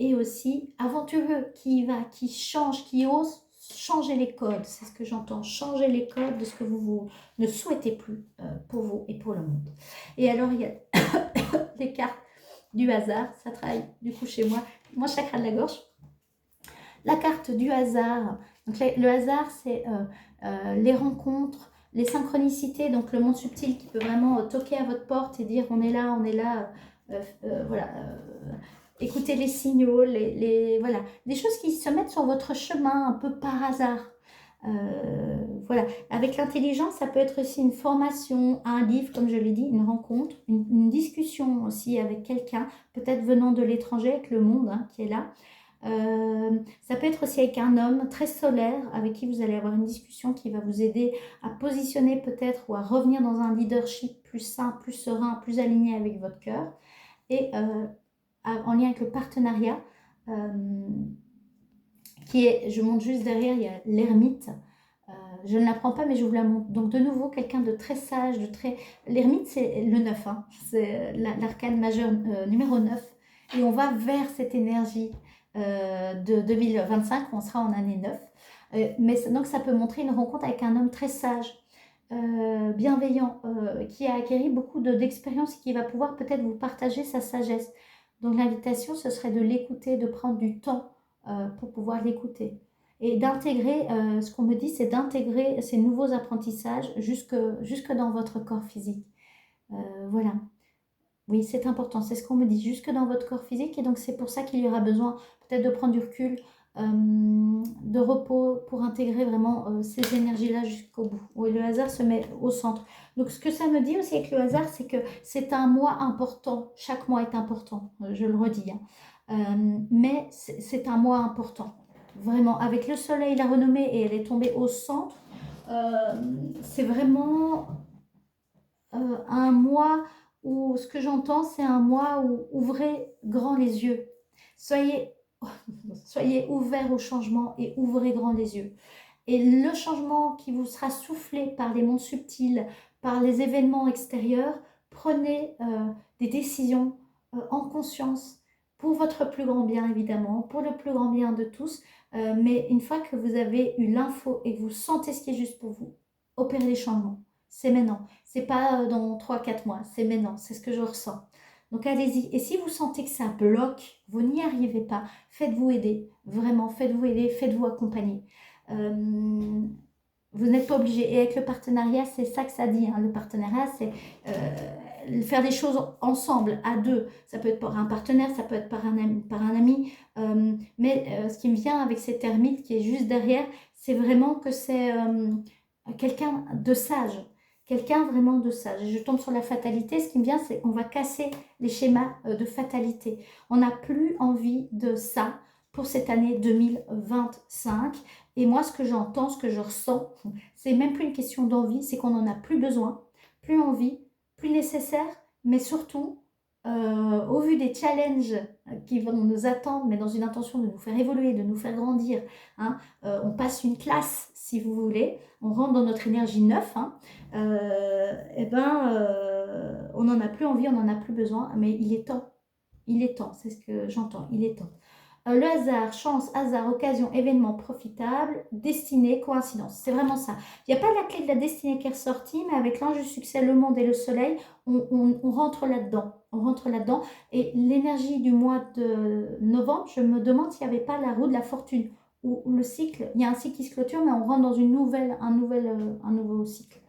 et aussi aventureux, qui change, qui ose changer les codes. C'est ce que j'entends, changer les codes de ce que vous ne souhaitez plus pour vous et pour le monde. Et alors, il y a les cartes du hasard, ça travaille du coup chez moi, mon chakra de la gorge. La carte du hasard, donc le hasard, c'est les rencontres, les synchronicités, donc le monde subtil qui peut vraiment toquer à votre porte et dire on est là, voilà. Écoutez les signaux, voilà, des choses qui se mettent sur votre chemin un peu par hasard. Voilà, avec l'intelligence, ça peut être aussi une formation, un livre, comme je l'ai dit, une rencontre, une discussion aussi avec quelqu'un, peut-être venant de l'étranger, avec le monde hein, qui est là. Ça peut être aussi avec un homme très solaire avec qui vous allez avoir une discussion qui va vous aider à positionner peut-être ou à revenir dans un leadership plus sain, plus serein, plus aligné avec votre cœur. Et en lien avec le partenariat, qui est, je monte juste derrière, il y a l'ermite. Je ne l'apprends pas, mais je vous la montre. Donc de nouveau, quelqu'un de très sage, L'ermite, c'est le 9, hein. C'est l'arcane majeur numéro 9. Et on va vers cette énergie de 2025, on sera en année 9. Donc ça peut montrer une rencontre avec un homme très sage, bienveillant, qui a acquis beaucoup d'expérience et qui va pouvoir peut-être vous partager sa sagesse. Donc l'invitation, ce serait de l'écouter, de prendre du temps pour pouvoir l'écouter. Et d'intégrer, ce qu'on me dit, c'est d'intégrer ces nouveaux apprentissages jusque dans votre corps physique. Voilà. Oui, c'est important, c'est ce qu'on me dit, jusque dans votre corps physique. Et donc c'est pour ça qu'il y aura besoin peut-être de prendre du recul, de repos pour intégrer vraiment ces énergies-là jusqu'au bout. Oui, le hasard se met au centre. Donc ce que ça me dit aussi avec le hasard, c'est que c'est un mois important. Chaque mois est important, je le redis. Hein. Mais c'est un mois important. Vraiment, avec le soleil, la renommée, et elle est tombée au centre, c'est vraiment un mois où ce que j'entends, c'est un mois où ouvrez grand les yeux. Soyez ouverts au changement et ouvrez grand les yeux. Et le changement qui vous sera soufflé par les mondes subtils, par les événements extérieurs, prenez des décisions en conscience pour votre plus grand bien, évidemment, pour le plus grand bien de tous. Mais une fois que vous avez eu l'info et que vous sentez ce qui est juste pour vous, opérez les changements. C'est maintenant. C'est pas dans 3-4 mois. C'est maintenant. C'est ce que je ressens. Donc allez-y. Et si vous sentez que ça bloque, vous n'y arrivez pas, faites-vous aider. Vraiment, faites-vous aider, faites-vous accompagner. Vous n'êtes pas obligé. Et avec le partenariat, c'est ça que ça dit. Hein. Le partenariat, c'est faire des choses ensemble, à deux. Ça peut être par un partenaire, ça peut être par un ami. Mais ce qui me vient avec cette ermite qui est juste derrière, c'est vraiment que c'est quelqu'un de sage. Quelqu'un vraiment de sage. Et je tombe sur la fatalité. Ce qui me vient, c'est qu'on va casser les schémas de fatalité. On n'a plus envie de ça pour cette année 2025. Et moi, ce que j'entends, ce que je ressens, c'est même plus une question d'envie, c'est qu'on n'en a plus besoin, plus envie, plus nécessaire, mais surtout, au vu des challenges qui vont nous attendre, mais dans une intention de nous faire évoluer, de nous faire grandir, hein, on passe une classe, si vous voulez, on rentre dans notre énergie neuve, hein, on n'en a plus envie, on n'en a plus besoin, mais il est temps, c'est ce que j'entends, il est temps. Le hasard, chance, hasard, occasion, événement profitable, destinée, coïncidence. C'est vraiment ça. Il n'y a pas la clé de la destinée qui est ressortie, mais avec l'ange du succès, le monde et le soleil, on rentre là-dedans. On rentre là-dedans. Et l'énergie du mois de novembre, je me demande s'il n'y avait pas la roue de la fortune. Ou le cycle, il y a un cycle qui se clôture, mais on rentre dans un nouveau cycle.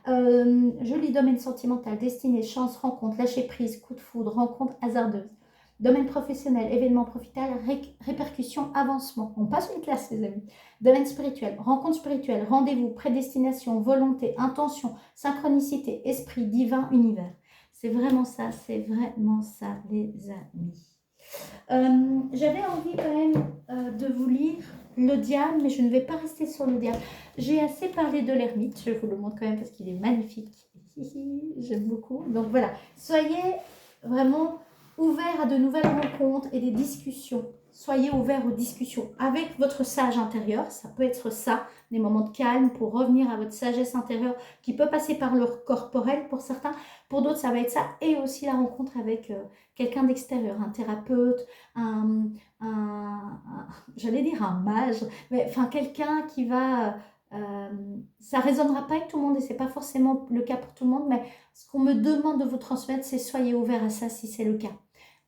Joli domaine sentimental, destinée, chance, rencontre, lâcher prise, coup de foudre, rencontre hasardeuse. Domaine professionnel, événement profitable, répercussion, avancement. On passe une classe, les amis. Domaine spirituel, rencontre spirituelle, rendez-vous, prédestination, volonté, intention, synchronicité, esprit, divin, univers. C'est vraiment ça, les amis. J'avais envie quand même de vous lire le diable, mais je ne vais pas rester sur le diable. J'ai assez parlé de l'ermite, je vous le montre quand même parce qu'il est magnifique. J'aime beaucoup. Donc voilà, soyez vraiment ouverts à de nouvelles rencontres et des discussions. Soyez ouverts aux discussions avec votre sage intérieur. Ça peut être ça, des moments de calme pour revenir à votre sagesse intérieure qui peut passer par le corporel pour certains. Pour d'autres, ça va être ça. Et aussi la rencontre avec quelqu'un d'extérieur, un thérapeute, j'allais dire un mage, mais enfin quelqu'un qui va... ça ne résonnera pas avec tout le monde et ce n'est pas forcément le cas pour tout le monde, mais ce qu'on me demande de vous transmettre, c'est soyez ouverts à ça si c'est le cas.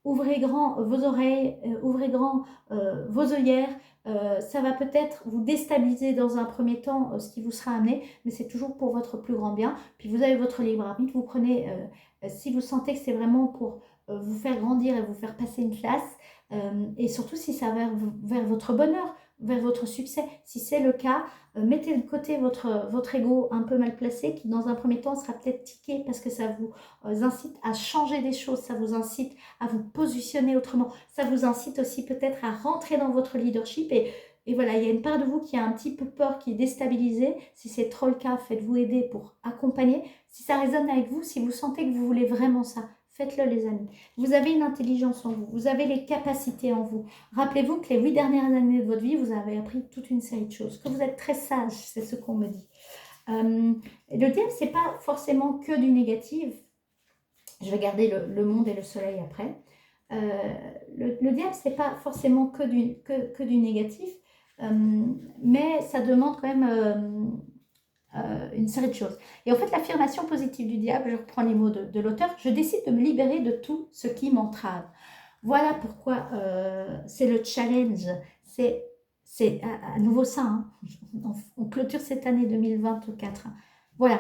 Ouvrez grand vos oreilles, ouvrez grand vos œillères. Ça va peut-être vous déstabiliser dans un premier temps ce qui vous sera amené, mais c'est toujours pour votre plus grand bien. Puis vous avez votre libre arbitre, vous prenez, si vous sentez que c'est vraiment pour vous faire grandir et vous faire passer une classe, et surtout si ça va vers votre bonheur, vers votre succès. Si c'est le cas, mettez de côté votre ego un peu mal placé qui dans un premier temps sera peut-être tiqué parce que ça vous incite à changer des choses, ça vous incite à vous positionner autrement, ça vous incite aussi peut-être à rentrer dans votre leadership et voilà, il y a une part de vous qui a un petit peu peur, qui est déstabilisée. Si c'est trop le cas, faites-vous aider pour accompagner. Si ça résonne avec vous, si vous sentez que vous voulez vraiment ça, faites-le les amis. Vous avez une intelligence en vous, vous avez les capacités en vous. Rappelez-vous que les 8 dernières années de votre vie, vous avez appris toute une série de choses, que vous êtes très sage, c'est ce qu'on me dit. Le diable, c'est pas forcément que du négatif. Je vais garder le monde et le soleil après. Le diable, c'est pas forcément que du négatif, mais ça demande quand même une série de choses. Et en fait, l'affirmation positive du diable, je reprends les mots de l'auteur, je décide de me libérer de tout ce qui m'entrave. Voilà pourquoi c'est le challenge, c'est à nouveau ça, hein. On clôture cette année 2024. Voilà,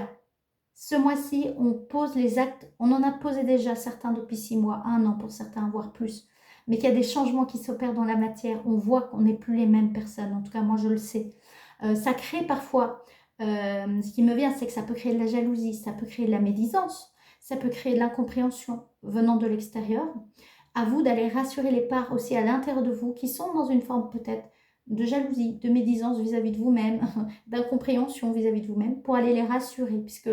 ce mois-ci, on pose les actes, on en a posé déjà certains depuis 6 mois, 1 an pour certains, voire plus, mais qu'il y a des changements qui s'opèrent dans la matière, on voit qu'on n'est plus les mêmes personnes, en tout cas moi je le sais. Ça crée parfois, ce qui me vient, c'est que ça peut créer de la jalousie, ça peut créer de la médisance, ça peut créer de l'incompréhension venant de l'extérieur. À vous d'aller rassurer les parts aussi à l'intérieur de vous qui sont dans une forme peut-être de jalousie, de médisance vis-à-vis de vous-même, d'incompréhension vis-à-vis de vous-même, pour aller les rassurer, puisque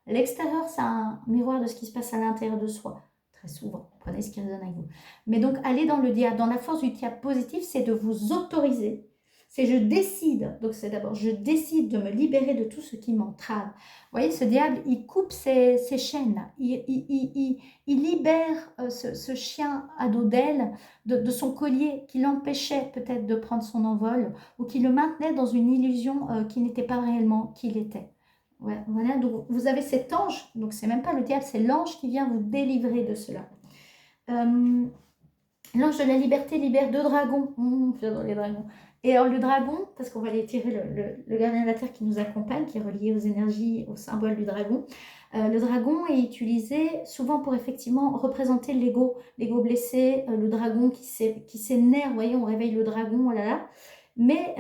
l'extérieur, c'est un miroir de ce qui se passe à l'intérieur de soi, très souvent. Prenez ce qui résonne avec vous. Mais donc, aller dans le diable, dans la force du diable positif, c'est de vous autoriser. C'est je décide, donc c'est d'abord, je décide de me libérer de tout ce qui m'entrave. Vous voyez, ce diable, il coupe ses chaînes, il libère ce chien à dos d'aile de son collier qui l'empêchait peut-être de prendre son envol ou qui le maintenait dans une illusion qui n'était pas réellement qui il était. Ouais, voilà, donc vous avez cet ange, donc c'est même pas le diable, c'est l'ange qui vient vous délivrer de cela. L'ange de la liberté libère 2 dragons. J'adore les dragons. Et alors le dragon, parce qu'on va aller tirer le gardien de la terre qui nous accompagne, qui est relié aux énergies, au symbole du dragon. Le dragon est utilisé souvent pour effectivement représenter l'ego blessé, le dragon qui s'énerve, vous voyez, on réveille le dragon, oh là là. Mais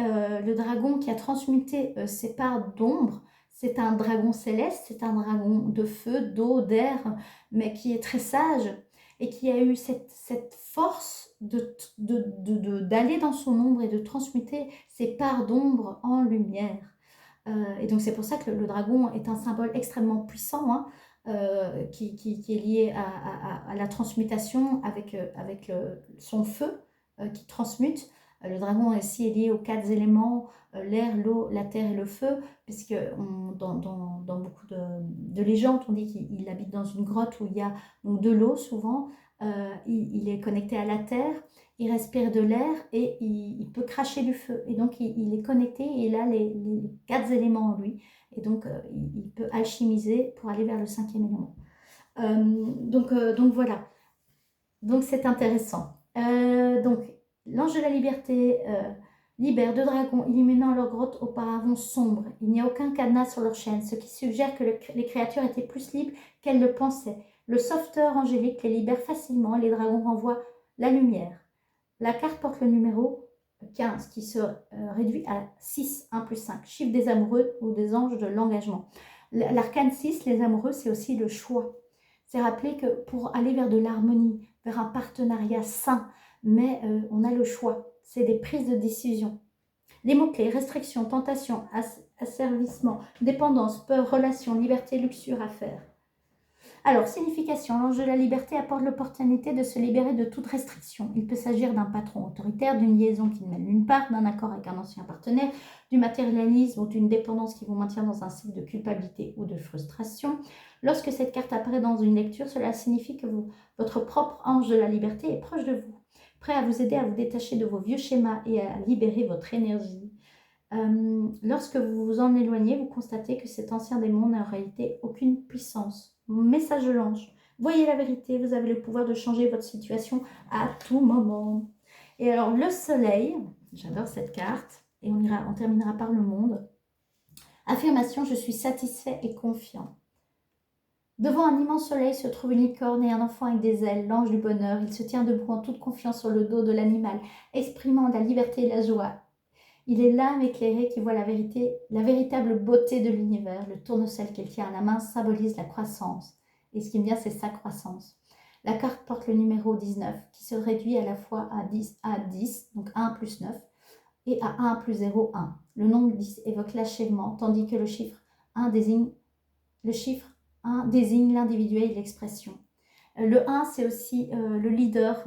le dragon qui a transmuté ses parts d'ombre, c'est un dragon céleste, c'est un dragon de feu, d'eau, d'air, mais qui est très sage. et qui a eu cette force d'aller dans son ombre et de transmuter ses parts d'ombre en lumière. Et donc c'est pour ça que le dragon est un symbole extrêmement puissant, hein, qui est lié à la transmutation avec son feu qui transmute. Le dragon aussi est lié aux 4 éléments, l'air, l'eau, la terre et le feu, puisque dans beaucoup de légendes, on dit qu'il habite dans une grotte où il y a donc de l'eau souvent, il est connecté à la terre, il respire de l'air et il peut cracher du feu. Et donc il est connecté et il a les 4 éléments en lui. Et donc il peut alchimiser pour aller vers le 5e élément. Donc voilà, donc c'est intéressant. Donc l'ange de la liberté libère 2 dragons illuminant leur grotte auparavant sombre. Il n'y a aucun cadenas sur leur chaîne, ce qui suggère que les créatures étaient plus libres qu'elles le pensaient. Le sauveteur angélique les libère facilement et les dragons renvoient la lumière. La carte porte le numéro 15 qui se réduit à 6, 1 plus 5, chiffre des amoureux ou des anges de l'engagement. L'arcane 6, les amoureux, c'est aussi le choix. C'est rappeler que pour aller vers de l'harmonie, vers un partenariat sain, mais on a le choix. C'est des prises de décision. Les mots-clés, restriction, tentation, asservissement, dépendance, peur, relation, liberté, luxure, affaire. Alors, signification, l'ange de la liberté apporte l'opportunité de se libérer de toute restriction. Il peut s'agir d'un patron autoritaire, d'une liaison qui ne mène nulle part, d'un accord avec un ancien partenaire, du matérialisme ou d'une dépendance qui vous maintient dans un cycle de culpabilité ou de frustration. Lorsque cette carte apparaît dans une lecture, cela signifie que votre propre ange de la liberté est proche de vous, prêt à vous aider à vous détacher de vos vieux schémas et à libérer votre énergie. Lorsque vous vous en éloignez, vous constatez que cet ancien démon n'a en réalité aucune puissance. Message de l'ange. Voyez la vérité, vous avez le pouvoir de changer votre situation à tout moment. Et alors le soleil, j'adore cette carte, et on terminera par le monde. Affirmation, je suis satisfait et confiant. Devant un immense soleil se trouve une licorne et un enfant avec des ailes, l'ange du bonheur. Il se tient debout en toute confiance sur le dos de l'animal, exprimant la liberté et la joie. Il est l'âme éclairée qui voit la vérité, la véritable beauté de l'univers. Le tournesol qu'il tient à la main symbolise la croissance. Et ce qui me vient, c'est sa croissance. La carte porte le numéro 19, qui se réduit à la fois à 10, donc 1 plus 9, et à 1 plus 0, 1. Le nombre 10 évoque l'achèvement, tandis que le chiffre 1 désigne l'individuel et l'expression. Le 1, c'est aussi le leader,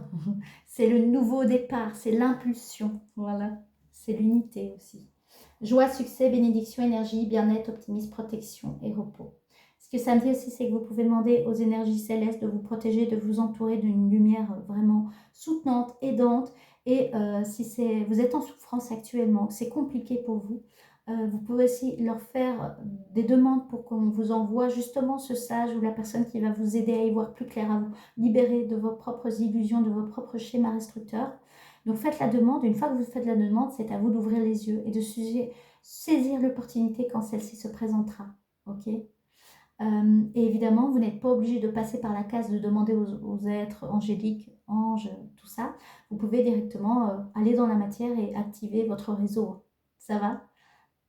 c'est le nouveau départ, c'est l'impulsion, voilà. C'est l'unité aussi. Joie, succès, bénédiction, énergie, bien-être, optimisme, protection et repos. Ce que ça me dit aussi, c'est que vous pouvez demander aux énergies célestes de vous protéger, de vous entourer d'une lumière vraiment soutenante, aidante. Et si vous êtes en souffrance actuellement, c'est compliqué pour vous, vous pouvez aussi leur faire des demandes pour qu'on vous envoie justement ce sage ou la personne qui va vous aider à y voir plus clair, à vous libérer de vos propres illusions, de vos propres schémas restricteurs. Donc faites la demande, une fois que vous faites la demande, c'est à vous d'ouvrir les yeux et de saisir l'opportunité quand celle-ci se présentera. Ok. Et évidemment, vous n'êtes pas obligé de passer par la case de demander aux êtres angéliques, anges, tout ça. Vous pouvez directement aller dans la matière et activer votre réseau. Ça va?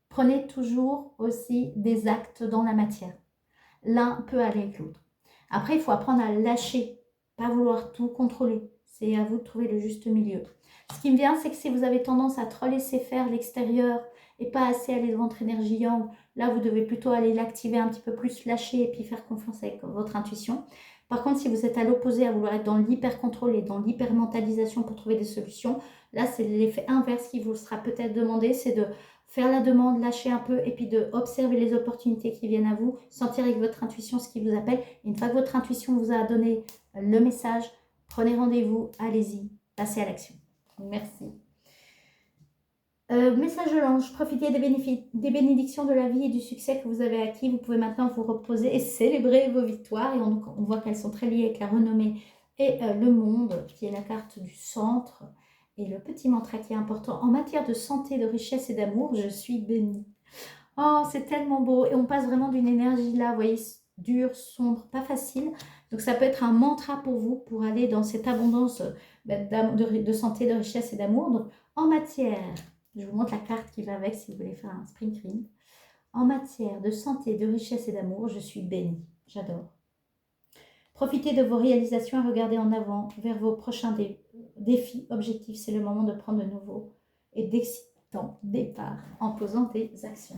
Prenez toujours aussi des actes dans la matière. L'un peut aller avec l'autre. Après, il faut apprendre à lâcher, pas vouloir tout contrôler. C'est à vous de trouver le juste milieu. Ce qui me vient, c'est que si vous avez tendance à trop laisser faire l'extérieur et pas assez aller dans votre énergie yang, là, vous devez plutôt aller l'activer un petit peu plus, lâcher et puis faire confiance avec votre intuition. Par contre, si vous êtes à l'opposé, à vouloir être dans l'hyper-contrôle et dans l'hyper-mentalisation pour trouver des solutions, là, c'est l'effet inverse qui vous sera peut-être demandé, c'est de faire la demande, lâcher un peu et puis de observer les opportunités qui viennent à vous, sentir avec votre intuition ce qui vous appelle. Et une fois que votre intuition vous a donné le message, prenez rendez-vous, allez-y, passez à l'action. Merci. Message de l'ange, profitez des bénédictions de la vie et du succès que vous avez acquis. Vous pouvez maintenant vous reposer et célébrer vos victoires. Et on voit qu'elles sont très liées avec la renommée et le monde, qui est la carte du centre. Et le petit mantra qui est important, en matière de santé, de richesse et d'amour, je suis bénie. Oh, c'est tellement beau. Et on passe vraiment d'une énergie là, vous voyez, dure, sombre, pas facile. Donc ça peut être un mantra pour vous, pour aller dans cette abondance de santé, de richesse et d'amour. Donc en matière, je vous montre la carte qui va avec si vous voulez faire un spring clean. En matière de santé, de richesse et d'amour, je suis bénie. J'adore. Profitez de vos réalisations et regardez en avant vers vos prochains défis, objectifs. C'est le moment de prendre de nouveaux et d'excitants départs en posant des actions.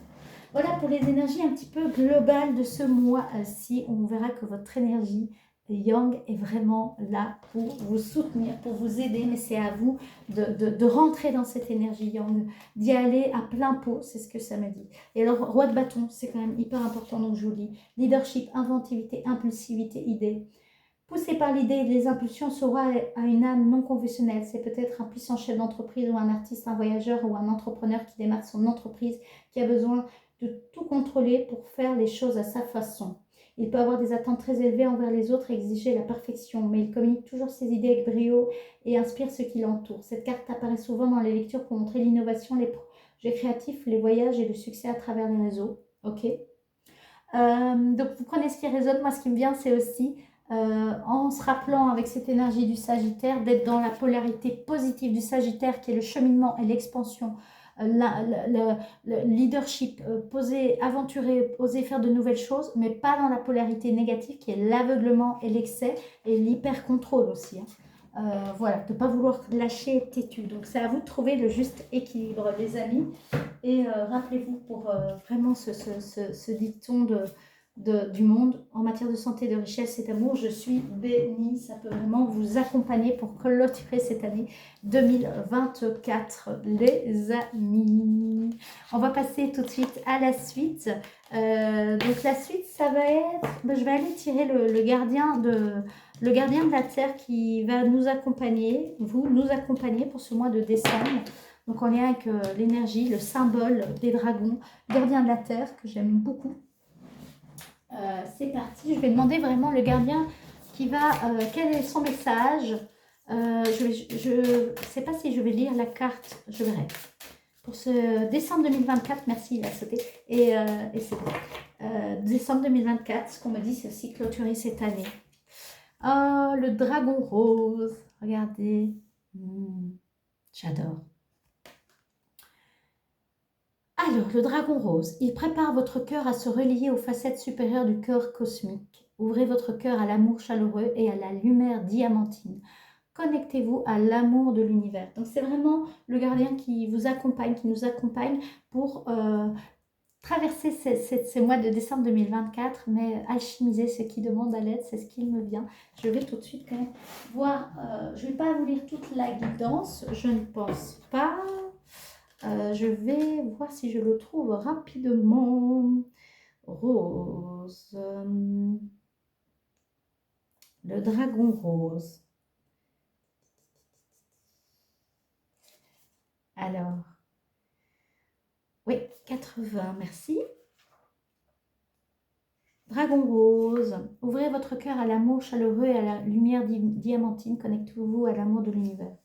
Voilà pour les énergies un petit peu globales de ce mois-ci. On verra que votre énergie Yang est vraiment là pour vous soutenir, pour vous aider, mais c'est à vous de rentrer dans cette énergie Yang, d'y aller à plein pot, c'est ce que ça me dit. Et alors, roi de bâton, c'est quand même hyper important, donc je vous dis, leadership, inventivité, impulsivité, idée. Poussé par l'idée et les impulsions, Sora a une âme non conventionnelle. C'est peut-être un puissant chef d'entreprise ou un artiste, un voyageur ou un entrepreneur qui démarre son entreprise, qui a besoin de tout contrôler pour faire les choses à sa façon. Il peut avoir des attentes très élevées envers les autres et exiger la perfection, mais il communique toujours ses idées avec brio et inspire ceux qui l'entourent. Cette carte apparaît souvent dans les lectures pour montrer l'innovation, les projets créatifs, les voyages et le succès à travers les réseaux. Ok. Donc vous prenez ce qui résonne. Moi, ce qui me vient, c'est aussi en se rappelant avec cette énergie du Sagittaire, d'être dans la polarité positive du Sagittaire qui est le cheminement et l'expansion, le leadership, poser, aventurer, oser faire de nouvelles choses, mais pas dans la polarité négative qui est l'aveuglement et l'excès et l'hyper-contrôle aussi. Voilà, de ne pas vouloir lâcher, être têtu. Donc c'est à vous de trouver le juste équilibre, les amis. Et rappelez-vous pour vraiment ce dicton du monde en matière de santé, de richesse et d'amour, je suis bénie. Ça peut vraiment vous accompagner pour clôturer cette année 2024, les amis. On va passer tout de suite à la suite. Donc la suite, ça va être... je vais aller tirer le gardien de la Terre qui va nous accompagner, nous accompagner pour ce mois de décembre. Donc on est avec l'énergie, le symbole des dragons, gardien de la Terre, que j'aime beaucoup. C'est parti, je vais demander vraiment le gardien qui va, quel est son message. Je ne sais pas si je vais lire la carte, je verrai. Pour ce décembre 2024, merci, il a sauté, et c'est bon. Décembre 2024, ce qu'on me dit, c'est aussi clôturer cette année. Oh, le dragon rose, regardez, j'adore. Alors, le dragon rose, il prépare votre cœur à se relier aux facettes supérieures du cœur cosmique. Ouvrez votre cœur à l'amour chaleureux et à la lumière diamantine. Connectez-vous à l'amour de l'univers. Donc, c'est vraiment le gardien qui vous accompagne, qui nous accompagne pour traverser ces mois de décembre 2024, mais alchimiser ce qui demande à l'aide, c'est ce qu'il me vient. Je vais tout de suite quand même voir, je ne vais pas vous lire toute la guidance, je ne pense pas. Je vais voir si je le trouve rapidement. Rose. Le dragon rose. Alors. Oui, 80, merci. Dragon rose. Ouvrez votre cœur à l'amour chaleureux et à la lumière diamantine. Connectez-vous à l'amour de l'univers.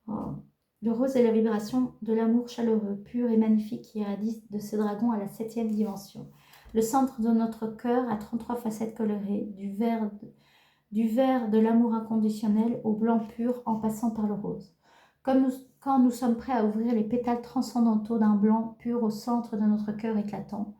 Oh. Le rose est la vibration de l'amour chaleureux, pur et magnifique qui irradie de ce dragon à la 7e dimension. Le centre de notre cœur a 33 facettes colorées, du vert de l'amour inconditionnel au blanc pur en passant par le rose. Quand nous sommes prêts à ouvrir les pétales transcendantaux d'un blanc pur au centre de notre cœur éclatant,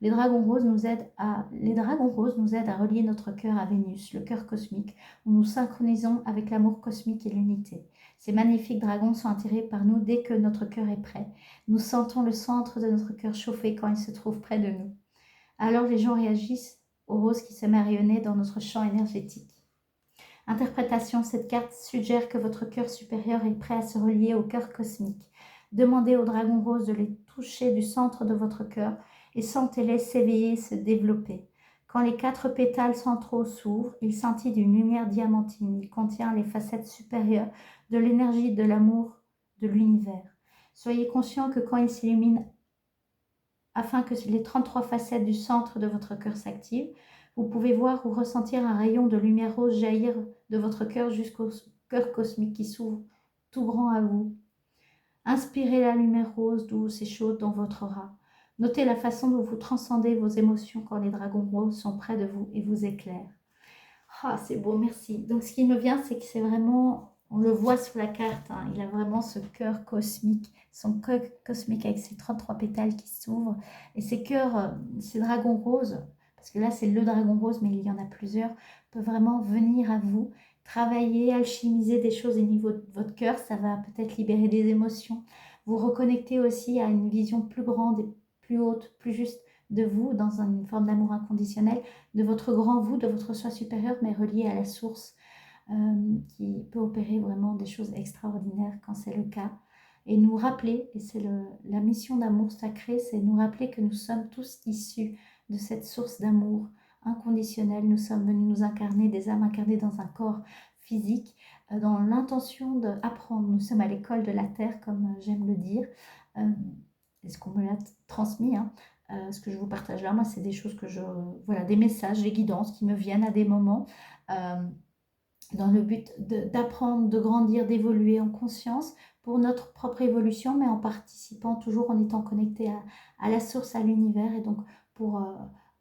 les dragons roses nous aident à relier notre cœur à Vénus, le cœur cosmique, où nous synchronisons avec l'amour cosmique et l'unité. Ces magnifiques dragons sont attirés par nous dès que notre cœur est prêt. Nous sentons le centre de notre cœur chauffer quand il se trouve près de nous. Alors les gens réagissent au rose qui se met à rayonner dans notre champ énergétique. Interprétation, cette carte suggère que votre cœur supérieur est prêt à se relier au cœur cosmique. Demandez aux dragons roses de les toucher du centre de votre cœur et sentez-les s'éveiller et se développer. Quand les 4 pétales centraux s'ouvrent, il scintille d'une lumière diamantine. Il contient les facettes supérieures de l'énergie de l'amour de l'univers. Soyez conscient que quand il s'illumine, afin que les 33 facettes du centre de votre cœur s'activent, vous pouvez voir ou ressentir un rayon de lumière rose jaillir de votre cœur jusqu'au cœur cosmique qui s'ouvre tout grand à vous. Inspirez la lumière rose douce et chaude dans votre aura. Notez la façon dont vous transcendez vos émotions quand les dragons roses sont près de vous et vous éclairent. Ah, c'est beau, merci. Donc, ce qui me vient, c'est que c'est vraiment, on le voit sur la carte, hein, il a vraiment ce cœur cosmique, son cœur cosmique avec ses 33 pétales qui s'ouvrent. Et ces cœurs, ces dragons roses, parce que là c'est le dragon rose, mais il y en a plusieurs, peut vraiment venir à vous, travailler, alchimiser des choses au niveau de votre cœur. Ça va peut-être libérer des émotions, vous reconnecter aussi à une vision plus grande et plus haute, plus juste de vous, dans une forme d'amour inconditionnel, de votre grand vous, de votre soi supérieur, mais relié à la source, qui peut opérer vraiment des choses extraordinaires quand c'est le cas. Et nous rappeler, et c'est la mission d'amour sacré, c'est nous rappeler que nous sommes tous issus de cette source d'amour inconditionnel. Nous sommes venus nous incarner, des âmes incarnées dans un corps physique, dans l'intention d'apprendre. Nous sommes à l'école de la Terre, comme j'aime le dire. C'est ce qu'on me l'a transmis, hein. Ce que je vous partage là, moi, c'est des choses que voilà, des messages, des guidances qui me viennent à des moments, dans le but d'apprendre, de grandir, d'évoluer en conscience pour notre propre évolution, mais en participant toujours, en étant connecté à la source, à l'univers, et donc pour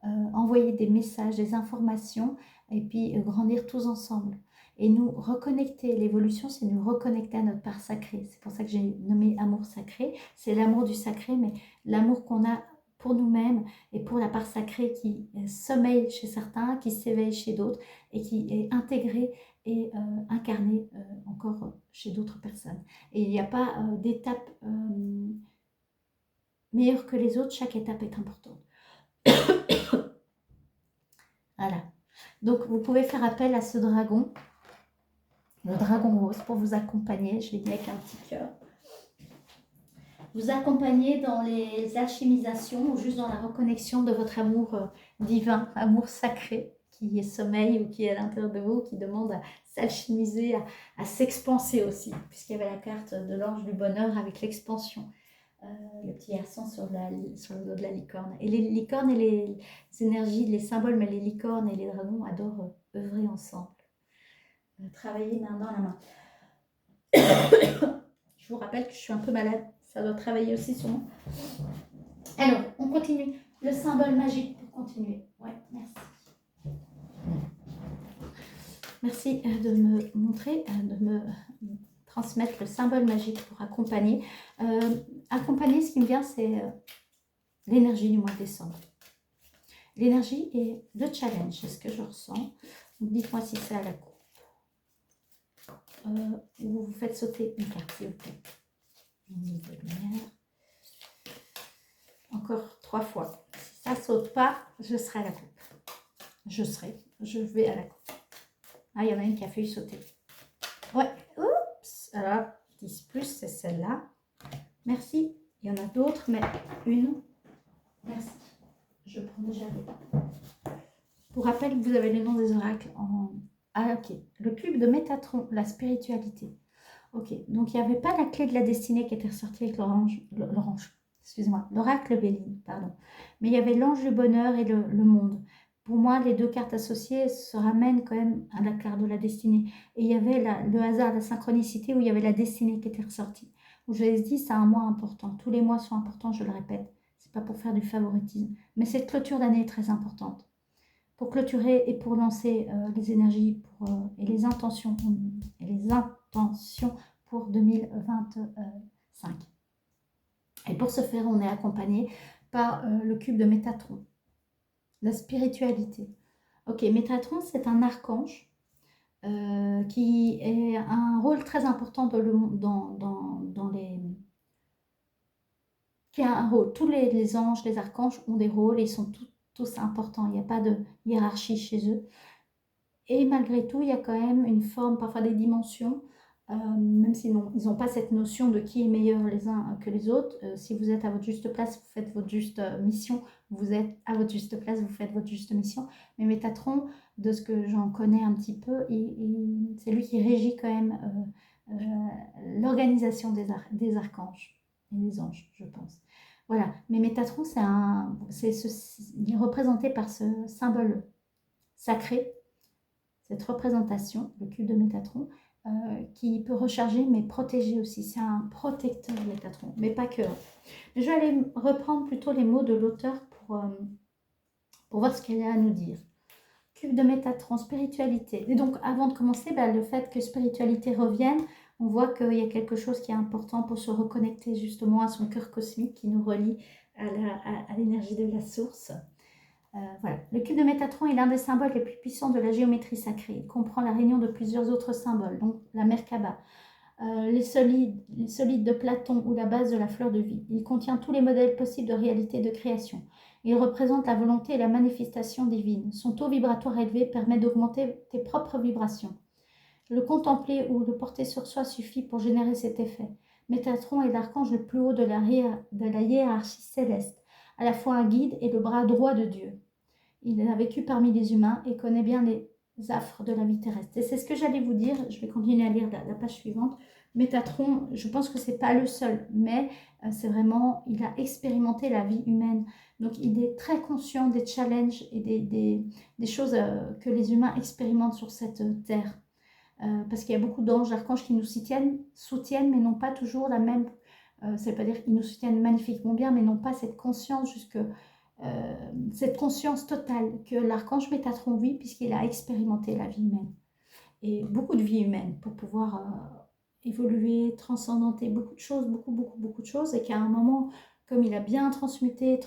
envoyer des messages, des informations, et puis grandir tous ensemble. Et nous reconnecter, l'évolution, c'est nous reconnecter à notre part sacrée. C'est pour ça que j'ai nommé amour sacré. C'est l'amour du sacré, mais l'amour qu'on a pour nous-mêmes et pour la part sacrée qui sommeille chez certains, qui s'éveille chez d'autres et qui est intégrée et incarnée encore chez d'autres personnes. Et il n'y a pas d'étape meilleure que les autres, chaque étape est importante. Voilà. Donc vous pouvez faire appel à ce dragon, le dragon rose, pour vous accompagner. Je l'ai dit avec un petit cœur. Vous accompagner dans les alchimisations ou juste dans la reconnexion de votre amour divin, amour sacré, qui est sommeil ou qui est à l'intérieur de vous, qui demande à s'alchimiser, à s'expanser aussi, puisqu'il y avait la carte de l'ange du bonheur avec l'expansion, le petit garçon sur le dos de la licorne. Et les licornes et les énergies, les symboles, mais les licornes et les dragons adorent œuvrer ensemble, travailler main dans la main. Je vous rappelle que je suis un peu malade, ça doit travailler aussi sur moi. Alors, on continue. Le symbole magique pour continuer. Ouais, merci. Merci de me montrer, de me transmettre le symbole magique pour accompagner. Accompagner, ce qui me vient, c'est l'énergie du mois de décembre. L'énergie et le challenge, c'est ce que je ressens. Dites-moi si c'est à la coupe. Vous vous faites sauter une carte, s'il vous plaît. Encore 3 fois. Si ça ne saute pas, je serai à la coupe. Je vais à la coupe. Ah, il y en a une qui a failli sauter. Ouais, oups. Alors, 10 plus, c'est celle-là. Merci. Il y en a d'autres, mais une. Merci. Je prends déjà les. Pour rappel, vous avez le nom des oracles en... Ah, ok. Le cube de Métatron, la spiritualité. Ok, donc il n'y avait pas la clé de la destinée qui était ressortie avec l'orange, excusez-moi, l'oracle Béline, pardon. Mais il y avait l'ange du bonheur et le monde. Pour moi, les deux cartes associées se ramènent quand même à la carte de la destinée. Et il y avait le hasard, la synchronicité, où il y avait la destinée qui était ressortie. Où je les ai dit, c'est un mois important. Tous les mois sont importants, je le répète. C'est pas pour faire du favoritisme. Mais cette clôture d'année est très importante. Pour clôturer et pour lancer les énergies et les intentions pour 2025. Et pour ce faire, on est accompagné par le cube de Métatron, la spiritualité. Ok, Métatron, c'est un archange qui a un rôle très important dans les... qui a un rôle. Tous les anges, les archanges ont des rôles et ils sont tous importants. Il n'y a pas de hiérarchie chez eux. Et malgré tout, il y a quand même une forme, parfois des dimensions, même s'ils n'ont pas cette notion de qui est meilleur les uns que les autres. Si vous êtes à votre juste place, vous faites votre juste mission. Vous êtes à votre juste place, vous faites votre juste mission. Mais Métatron, de ce que j'en connais un petit peu, c'est lui qui régit quand même l'organisation des archanges et des anges, je pense. Voilà, mais Métatron, il est représenté par ce symbole sacré, cette représentation, le cube de Métatron, qui peut recharger mais protéger aussi. C'est un protecteur, Métatron, mais pas que. Mais je vais aller reprendre plutôt les mots de l'auteur pour voir ce qu'elle a à nous dire. Cube de Métatron, spiritualité. Et donc, avant de commencer, le fait que spiritualité revienne, on voit qu'il y a quelque chose qui est important pour se reconnecter justement à son cœur cosmique qui nous relie à l'énergie de la source. Voilà. Le cube de Métatron est l'un des symboles les plus puissants de la géométrie sacrée. Il comprend la réunion de plusieurs autres symboles, donc la Merkaba, les solides de Platon ou la base de la fleur de vie. Il contient tous les modèles possibles de réalité et de création. Il représente la volonté et la manifestation divine. Son taux vibratoire élevé permet d'augmenter tes propres vibrations. Le contempler ou le porter sur soi suffit pour générer cet effet. Métatron est l'archange le plus haut de la hiérarchie céleste, à la fois un guide et le bras droit de Dieu. Il a vécu parmi les humains et connaît bien les affres de la vie terrestre. Et c'est ce que j'allais vous dire. Je vais continuer à lire la page suivante. Métatron, je pense que ce n'est pas le seul, mais c'est vraiment, il a expérimenté la vie humaine. Donc, il est très conscient des challenges et des choses que les humains expérimentent sur cette terre. Parce qu'il y a beaucoup d'anges, d'archanges qui nous soutiennent, mais n'ont pas toujours la même... ça ne veut pas dire qu'ils nous soutiennent magnifiquement bien, mais n'ont pas cette conscience cette conscience totale que l'archange Métatron vit, puisqu'il a expérimenté la vie humaine. Et beaucoup de vie humaine pour pouvoir évoluer, transcendenter beaucoup de choses, beaucoup de choses, et qu'à un moment, comme il a bien transmuté,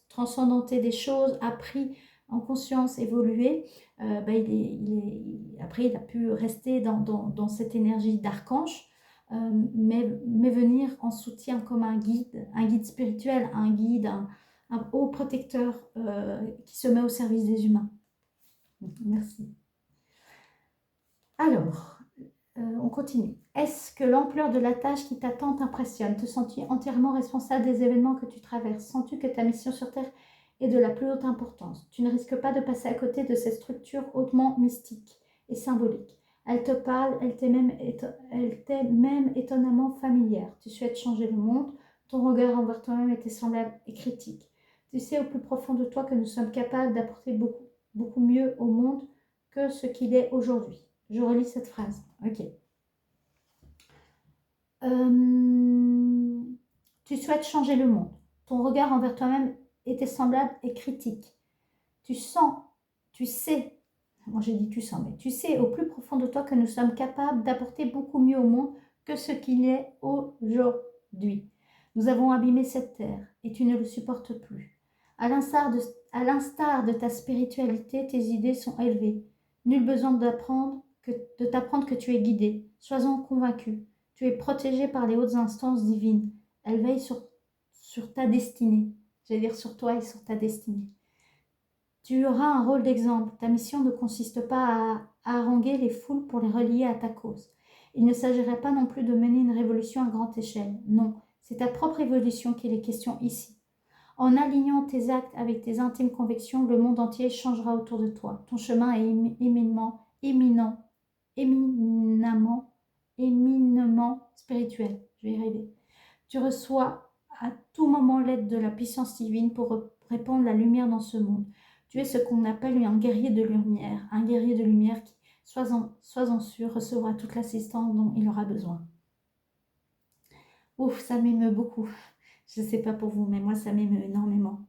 transcendanté des choses, appris en conscience, évolué, après il a pu rester dans cette énergie d'archange, mais venir en soutien comme un guide spirituel, un haut protecteur qui se met au service des humains. Merci. Alors, on continue. Est-ce que l'ampleur de la tâche qui t'attend t'impressionne? Te sens-tu entièrement responsable des événements que tu traverses? Sens-tu que ta mission sur Terre est de la plus haute importance? Tu ne risques pas de passer à côté de cette structure hautement mystique et symbolique. Elle te parle, elle t'est même étonnamment familière. Tu souhaites changer le monde, ton regard envers toi-même était semblable et critique. Tu sais au plus profond de toi que nous sommes capables d'apporter beaucoup mieux au monde que ce qu'il est aujourd'hui. Je relis cette phrase. Ok. Tu souhaites changer le monde. Ton regard envers toi-même était semblable et critique. Tu sais, moi j'ai dit tu sens, mais tu sais au plus profond de toi que nous sommes capables d'apporter beaucoup mieux au monde que ce qu'il est aujourd'hui. Nous avons abîmé cette terre et tu ne le supportes plus. À l'instar de ta spiritualité, tes idées sont élevées. Nul besoin de t'apprendre que tu es guidé. Sois-en convaincu. Tu es protégé par les hautes instances divines. Elles veillent sur ta destinée. J'allais dire sur toi et sur ta destinée. Tu auras un rôle d'exemple. Ta mission ne consiste pas à haranguer les foules pour les relier à ta cause. Il ne s'agirait pas non plus de mener une révolution à grande échelle. Non, c'est ta propre évolution qu'il est question ici. En alignant tes actes avec tes intimes convictions, le monde entier changera autour de toi. Ton chemin est éminemment spirituel. Je vais y arriver. Tu reçois à tout moment l'aide de la puissance divine pour répandre la lumière dans ce monde. Tu es ce qu'on appelle un guerrier de lumière. Un guerrier de lumière qui, sois-en sûr, recevra toute l'assistance dont il aura besoin. Ouf, ça m'émeut beaucoup. Je ne sais pas pour vous, mais moi, ça m'émeut énormément.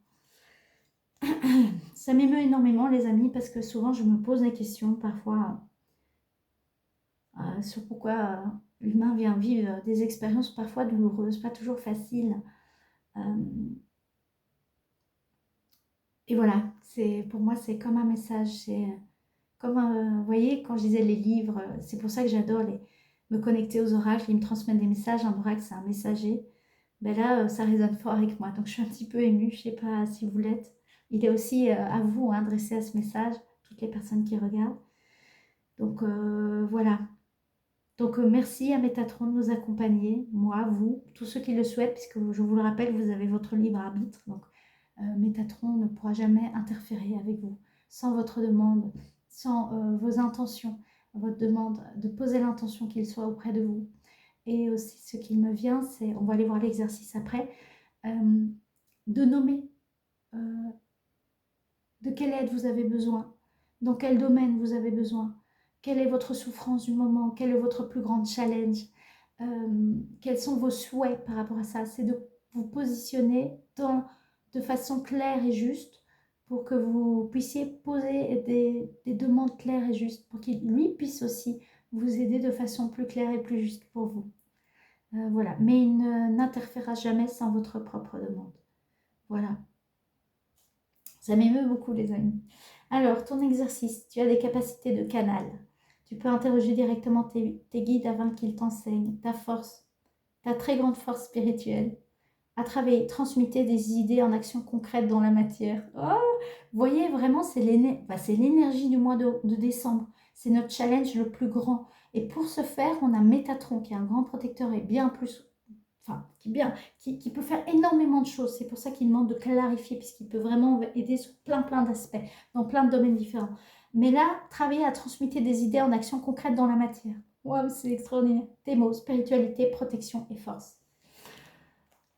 Ça m'émeut énormément, les amis, parce que souvent, je me pose des questions, parfois, sur pourquoi l'humain vient vivre des expériences parfois douloureuses, pas toujours faciles. Et voilà, pour moi, c'est comme un message. C'est comme, vous voyez, quand je disais les livres, c'est pour ça que j'adore me connecter aux oracles. Ils me transmettent des messages. Un oracle, c'est un messager. Ben là, ça résonne fort avec moi. Donc, je suis un petit peu émue. Je ne sais pas si vous l'êtes. Il est aussi à vous, adressé à ce message, toutes les personnes qui regardent. Donc, voilà. Donc, merci à Métatron de nous accompagner, moi, vous, tous ceux qui le souhaitent, puisque je vous le rappelle, vous avez votre libre arbitre. Donc, Métatron ne pourra jamais interférer avec vous, sans votre demande, sans vos intentions, votre demande de poser l'intention qu'il soit auprès de vous. Et aussi, ce qu'il me vient, c'est, on va aller voir l'exercice après, de nommer de quelle aide vous avez besoin, dans quel domaine vous avez besoin, quelle est votre souffrance du moment, quel est votre plus grand challenge, quels sont vos souhaits par rapport à ça. C'est de vous positionner de façon claire et juste pour que vous puissiez poser des demandes claires et justes pour qu'il lui puisse aussi vous aider de façon plus claire et plus juste pour vous. Voilà, mais il n'interférera jamais sans votre propre demande. Voilà. Ça m'émeut beaucoup, les amis. Alors, ton exercice, tu as des capacités de canal. Tu peux interroger directement tes guides afin qu'ils t'enseignent ta force, ta très grande force spirituelle, à travailler, transmuter des idées en actions concrètes dans la matière. Oh, vous voyez, vraiment, c'est l'énergie du mois de décembre. C'est notre challenge le plus grand. Et pour ce faire, on a Métatron, qui est un grand protecteur et bien plus... Enfin, qui peut faire énormément de choses. C'est pour ça qu'il demande de clarifier, puisqu'il peut vraiment aider sur plein d'aspects, dans plein de domaines différents. Mais là, travailler à transmuter des idées en actions concrètes dans la matière. Waouh, c'est extraordinaire. Tes mots, spiritualité, protection et force.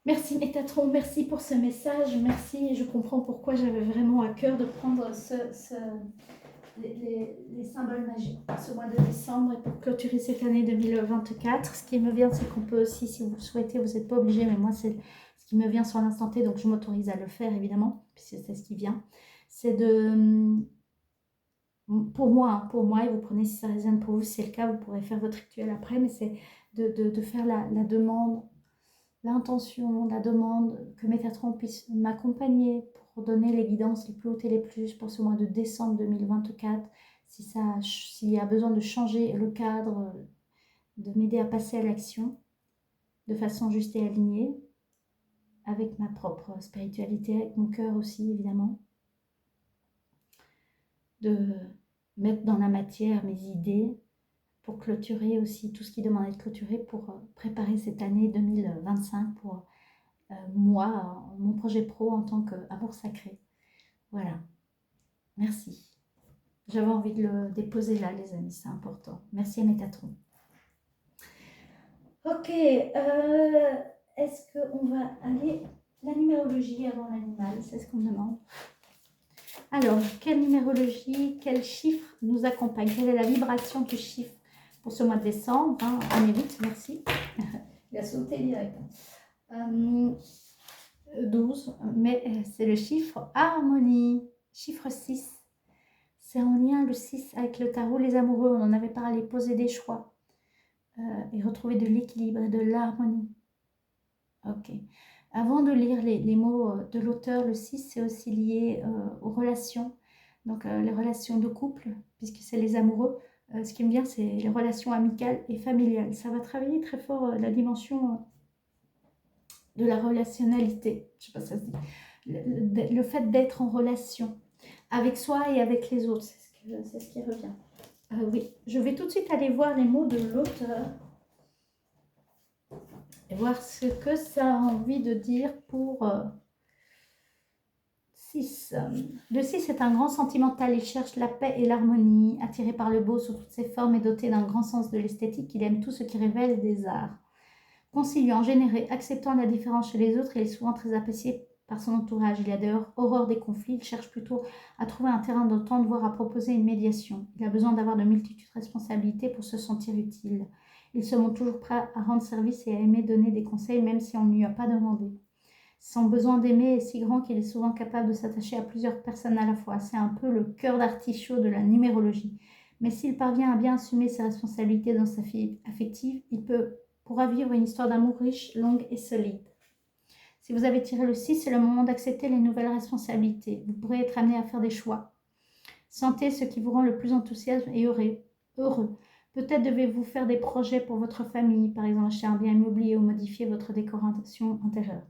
Merci Métatron, merci pour ce message, merci. Je comprends pourquoi j'avais vraiment à cœur de prendre les symboles magiques pour ce mois de décembre et pour clôturer cette année 2024. Ce qui me vient, c'est qu'on peut aussi, si vous le souhaitez, vous n'êtes pas obligé, mais moi, c'est ce qui me vient sur l'instant T, donc je m'autorise à le faire, évidemment, puisque c'est ce qui vient. C'est de... pour moi, et vous prenez si ça résonne pour vous, si c'est le cas, vous pourrez faire votre rituel après, mais c'est de faire la demande, l'intention, la demande que Métatron puisse m'accompagner pour donner les guidances les plus hautes et les plus justes pour ce mois de décembre 2024. S'il y a besoin de changer le cadre, de m'aider à passer à l'action de façon juste et alignée, avec ma propre spiritualité, avec mon cœur aussi évidemment, de mettre dans la matière mes idées, pour clôturer aussi tout ce qui demande d'être clôturé, pour préparer cette année 2025 pour moi, mon projet pro en tant qu'amour sacré. Voilà, merci. J'avais envie de le déposer là, les amis, c'est important. Merci à Métatron. Ok, est-ce qu'on va aller la numérologie avant l'animal? C'est ce qu'on me demande. Alors, quelle numérologie, quel chiffre nous accompagne? Quelle est la vibration du chiffre pour ce mois de décembre? Année 8, merci. Il a sauté direct. 12, mais c'est le chiffre harmonie, chiffre 6. C'est en lien le 6 avec le tarot, les amoureux, on en avait parlé, poser des choix et retrouver de l'équilibre et de l'harmonie. Ok. Avant de lire les mots de l'auteur, le 6, c'est aussi lié aux relations, donc les relations de couple, puisque c'est les amoureux. Ce qui me vient, c'est les relations amicales et familiales. Ça va travailler très fort la dimension de la relationnalité. Je sais pas si ça se dit. Le fait d'être en relation avec soi et avec les autres, c'est ce qui revient. Oui, je vais tout de suite aller voir les mots de l'auteur et voir ce que ça a envie de dire pour 6. Le 6 est un grand sentimental, il cherche la paix et l'harmonie, attiré par le beau sous toutes ses formes et doté d'un grand sens de l'esthétique, il aime tout ce qui révèle des arts. Conciliant, généré, acceptant la différence chez les autres, il est souvent très apprécié par son entourage. Il a d'ailleurs horreur des conflits, il cherche plutôt à trouver un terrain d'entente, voire à proposer une médiation. Il a besoin d'avoir de multitudes de responsabilités pour se sentir utile. Il se montre toujours prêt à rendre service et à aimer donner des conseils, même si on ne lui a pas demandé. Son besoin d'aimer est si grand qu'il est souvent capable de s'attacher à plusieurs personnes à la fois. C'est un peu le cœur d'artichaut de la numérologie. Mais s'il parvient à bien assumer ses responsabilités dans sa vie affective, il pourra vivre une histoire d'amour riche, longue et solide. Si vous avez tiré le 6, c'est le moment d'accepter les nouvelles responsabilités. Vous pourrez être amené à faire des choix. Sentez ce qui vous rend le plus enthousiaste et heureux. Peut-être devez-vous faire des projets pour votre famille, par exemple acheter un bien immobilier ou modifier votre décoration intérieure.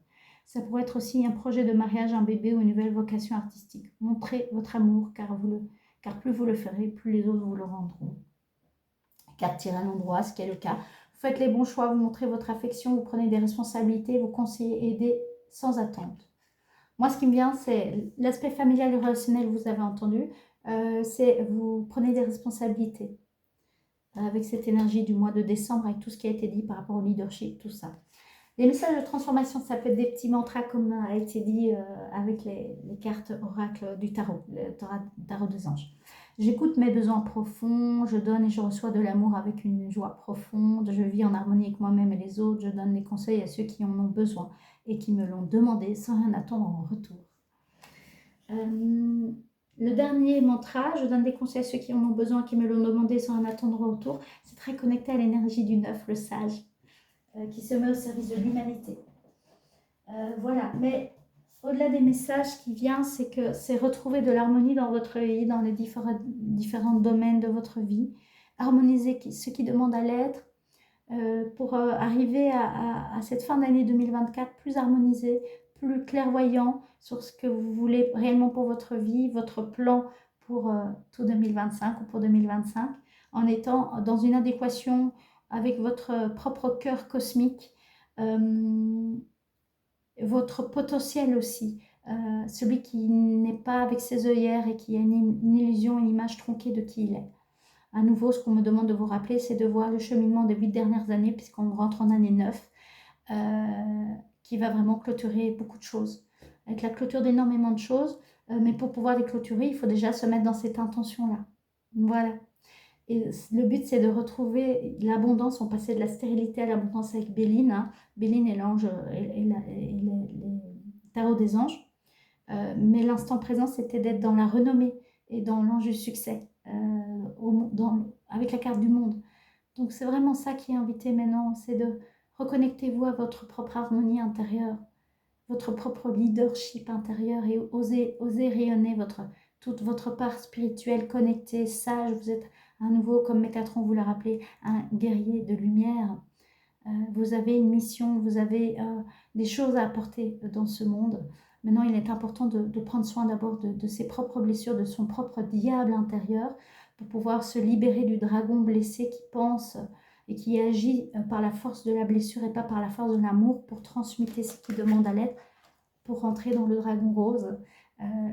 Ça pourrait être aussi un projet de mariage, un bébé ou une nouvelle vocation artistique. Montrez votre amour, car plus vous le ferez, plus les autres vous le rendront. Carte tirée à l'endroit, ce qui est le cas. Vous faites les bons choix, vous montrez votre affection, vous prenez des responsabilités, vous conseillez, aidez sans attente. Moi, ce qui me vient, c'est l'aspect familial et relationnel, vous avez entendu, c'est vous prenez des responsabilités avec cette énergie du mois de décembre, avec tout ce qui a été dit par rapport au leadership, tout ça. Les messages de transformation, ça peut être des petits mantras comme a été dit avec les cartes oracles du tarot, le tarot des anges. J'écoute mes besoins profonds, je donne et je reçois de l'amour avec une joie profonde, je vis en harmonie avec moi-même et les autres, je donne des conseils à ceux qui en ont besoin et qui me l'ont demandé sans rien attendre en retour. Le dernier mantra, je donne des conseils à ceux qui en ont besoin, qui me l'ont demandé sans rien attendre en retour, c'est très connecté à l'énergie du 9, le sage. Qui se met au service de l'humanité. Voilà, mais au-delà des messages qui viennent, c'est que c'est retrouver de l'harmonie dans votre vie, dans les différents domaines de votre vie. Harmoniser ce qui demande à l'être pour arriver à cette fin d'année 2024 plus harmonisé, plus clairvoyant sur ce que vous voulez réellement pour votre vie, votre plan pour tout 2025 ou pour 2025, en étant dans une adéquation avec votre propre cœur cosmique, votre potentiel aussi, celui qui n'est pas avec ses œillères et qui a une illusion, une image tronquée de qui il est. À nouveau, ce qu'on me demande de vous rappeler, c'est de voir le cheminement des 8 dernières années, puisqu'on rentre en année 9, qui va vraiment clôturer beaucoup de choses. Avec la clôture d'énormément de choses, mais pour pouvoir les clôturer, il faut déjà se mettre dans cette intention-là. Voilà. Et le but, c'est de retrouver l'abondance. On passait de la stérilité à l'abondance avec Béline. Hein. Béline est l'ange et le tarot des anges. Mais l'instant présent, c'était d'être dans la renommée et dans l'ange du succès, avec la carte du monde. Donc c'est vraiment ça qui est invité maintenant, c'est de reconnecter-vous à votre propre harmonie intérieure, votre propre leadership intérieur et oser rayonner toute votre part spirituelle, connectée, sage. Vous êtes à nouveau, comme Métatron vous l'a rappelé, un guerrier de lumière. Vous avez une mission, vous avez des choses à apporter dans ce monde. Maintenant, il est important de prendre soin d'abord de ses propres blessures, de son propre diable intérieur, pour pouvoir se libérer du dragon blessé qui pense et qui agit par la force de la blessure et pas par la force de l'amour pour transmuter ce qui demande à l'être, pour rentrer dans le dragon rose,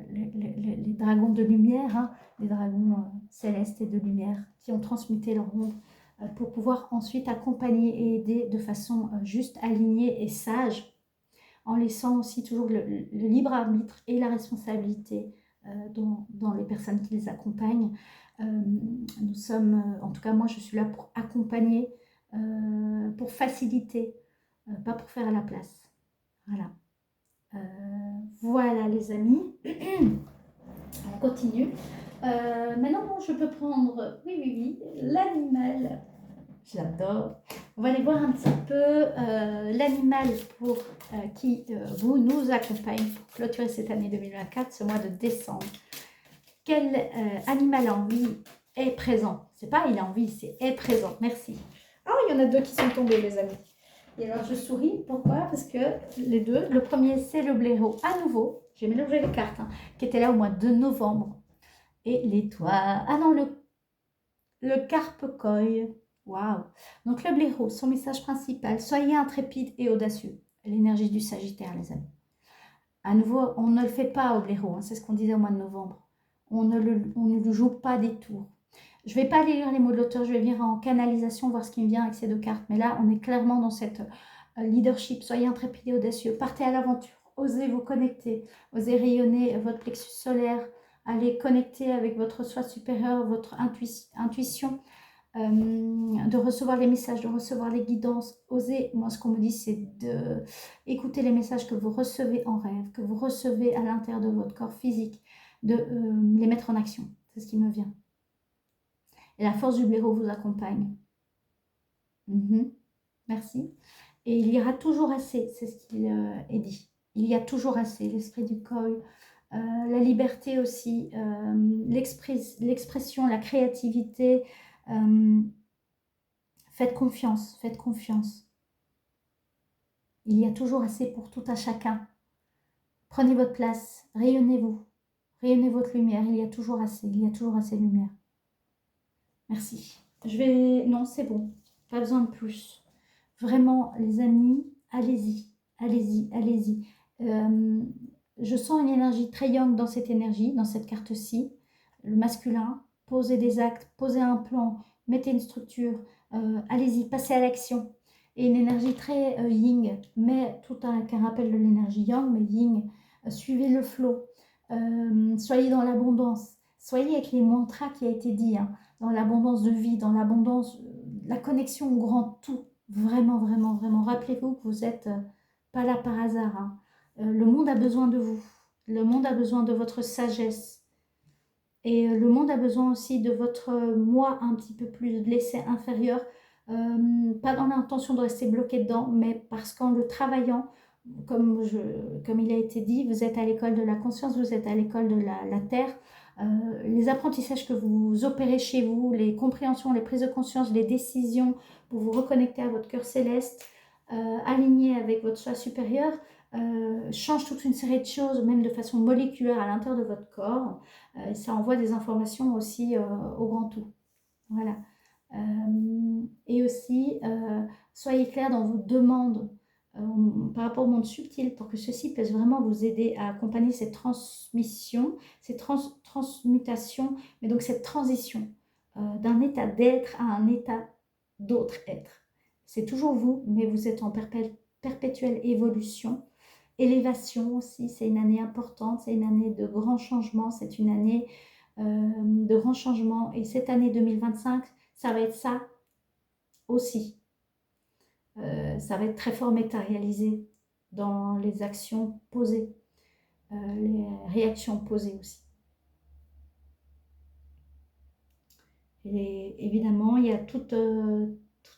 les dragons de lumière, hein, les dragons célestes et de lumière qui ont transmuté leur monde pour pouvoir ensuite accompagner et aider de façon juste, alignée et sage, en laissant aussi toujours le libre arbitre et la responsabilité dans les personnes qui les accompagnent. Nous sommes, en tout cas moi je suis là pour accompagner, pour faciliter, pas pour faire à la place. Voilà. Voilà les amis. On continue. Maintenant je peux prendre, oui, l'animal. J'adore. On va aller voir un petit peu l'animal pour qui vous nous accompagne pour clôturer cette année 2024, ce mois de décembre. Quel animal en vie est présent? C'est pas il est en vie, c'est est présent. Merci. Ah, il y en a deux qui sont tombés, les amis. Et alors je souris. Pourquoi? Parce que les deux, le premier c'est le blaireau. À nouveau, j'ai mélangé les cartes, hein, qui était là au mois de novembre. Et l'étoile. Ah non, le carpe-coy. Waouh! Donc le blaireau, son message principal, soyez intrépide et audacieux. L'énergie du Sagittaire, les amis. À nouveau, on ne le fait pas au blaireau, hein, c'est ce qu'on disait au mois de novembre. On ne le joue pas des tours. Je ne vais pas aller lire les mots de l'auteur, je vais venir en canalisation, voir ce qui me vient avec ces deux cartes. Mais là, on est clairement dans cette leadership. Soyez intrépide et audacieux. Partez à l'aventure. Osez vous connecter. Osez rayonner votre plexus solaire. Allez connecter avec votre soi supérieur, votre intuition. De recevoir les messages, de recevoir les guidances. Osez, moi ce qu'on me dit c'est de écouter les messages que vous recevez en rêve, que vous recevez à l'intérieur de votre corps physique, de les mettre en action. C'est ce qui me vient. Et la force du blaireau vous accompagne. Merci. Et il y aura toujours assez, c'est ce qu'il est dit. Il y a toujours assez, l'esprit du col, la liberté aussi, l'expression, la créativité. Faites confiance, faites confiance. Il y a toujours assez pour tout à chacun. Prenez votre place, rayonnez-vous, rayonnez votre lumière. Il y a toujours assez de lumière. Merci. Non, c'est bon, pas besoin de plus. Vraiment, les amis, allez-y, allez-y, allez-y. Je sens une énergie très young dans cette énergie, dans cette carte-ci. Le masculin, posez des actes, posez un plan, mettez une structure, allez-y, passez à l'action. Et une énergie très yin, mais tout avec un rappel de l'énergie yang, mais yin. Suivez le flow, soyez dans l'abondance, soyez avec les mantras qui a été dit, hein, dans l'abondance de vie, dans l'abondance, la connexion au grand tout. Vraiment, vraiment, vraiment. Rappelez-vous que vous n'êtes pas là par hasard. Hein. Le monde a besoin de vous. Le monde a besoin de votre sagesse. Et le monde a besoin aussi de votre moi un petit peu plus blessé, inférieur. Pas dans l'intention de rester bloqué dedans, mais parce qu'en le travaillant, comme il a été dit, vous êtes à l'école de la conscience, vous êtes à l'école de la terre. Les apprentissages que vous opérez chez vous, les compréhensions, les prises de conscience, les décisions pour vous reconnecter à votre cœur céleste, aligné avec votre soi supérieur, change toute une série de choses, même de façon moléculaire à l'intérieur de votre corps. Ça envoie des informations aussi au grand tout. Voilà. Et aussi, soyez clair dans vos demandes par rapport au monde subtil pour que ceci puisse vraiment vous aider à accompagner cette transmission, cette transmutation, mais donc cette transition d'un état d'être à un état d'autre être. C'est toujours vous, mais vous êtes en perpétuelle évolution. Élévation aussi, c'est une année importante, c'est une année de grands changements, c'est une année de grands changements. Et cette année 2025, ça va être ça aussi. Ça va être très fort matérialisé dans les actions posées, les réactions posées aussi. Et évidemment, il y a toute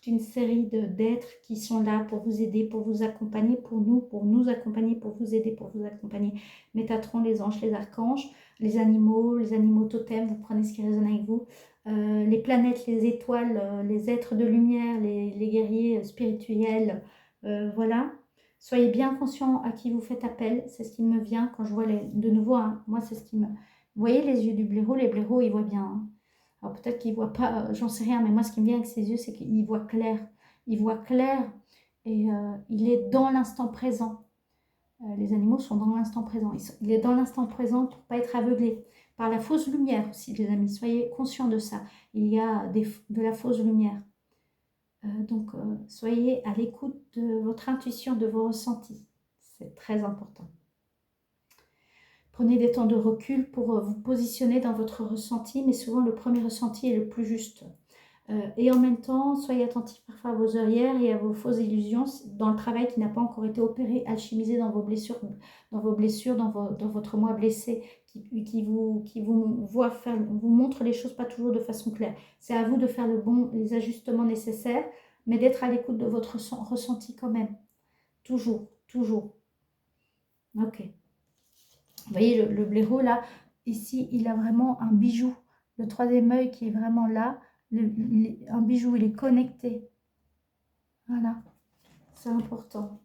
une série d'êtres qui sont là pour vous aider, pour vous accompagner, pour nous accompagner, pour vous aider, pour vous accompagner. Métatron, les anges, les archanges, les animaux totems, vous prenez ce qui résonne avec vous. Les planètes, les étoiles, les êtres de lumière, les guerriers spirituels, voilà. Soyez bien conscient à qui vous faites appel, c'est ce qui me vient quand je vois de nouveau, hein, moi c'est ce qui me... Vous voyez les yeux du blaireau, les blaireaux ils voient bien, hein. Alors peut-être qu'il ne voit pas, j'en sais rien, mais moi ce qui me vient avec ses yeux, c'est qu'il voit clair. Il voit clair et il est dans l'instant présent. Les animaux sont dans l'instant présent. Il est dans l'instant présent pour ne pas être aveuglé par la fausse lumière aussi, les amis. Soyez conscients de ça. Il y a de la fausse lumière. Donc soyez à l'écoute de votre intuition, de vos ressentis. C'est très important. Prenez des temps de recul pour vous positionner dans votre ressenti, mais souvent le premier ressenti est le plus juste. Et en même temps, soyez attentifs parfois à vos œillères et à vos fausses illusions dans le travail qui n'a pas encore été opéré, alchimisé dans vos blessures, dans votre moi blessé, qui vous voit faire, vous montre les choses pas toujours de façon claire. C'est à vous de faire les ajustements nécessaires, mais d'être à l'écoute de votre ressenti quand même. Toujours, toujours. Ok. Vous voyez, le blaireau, là, ici, il a vraiment un bijou. Le troisième œil qui est vraiment là, un bijou, il est connecté. Voilà, c'est important.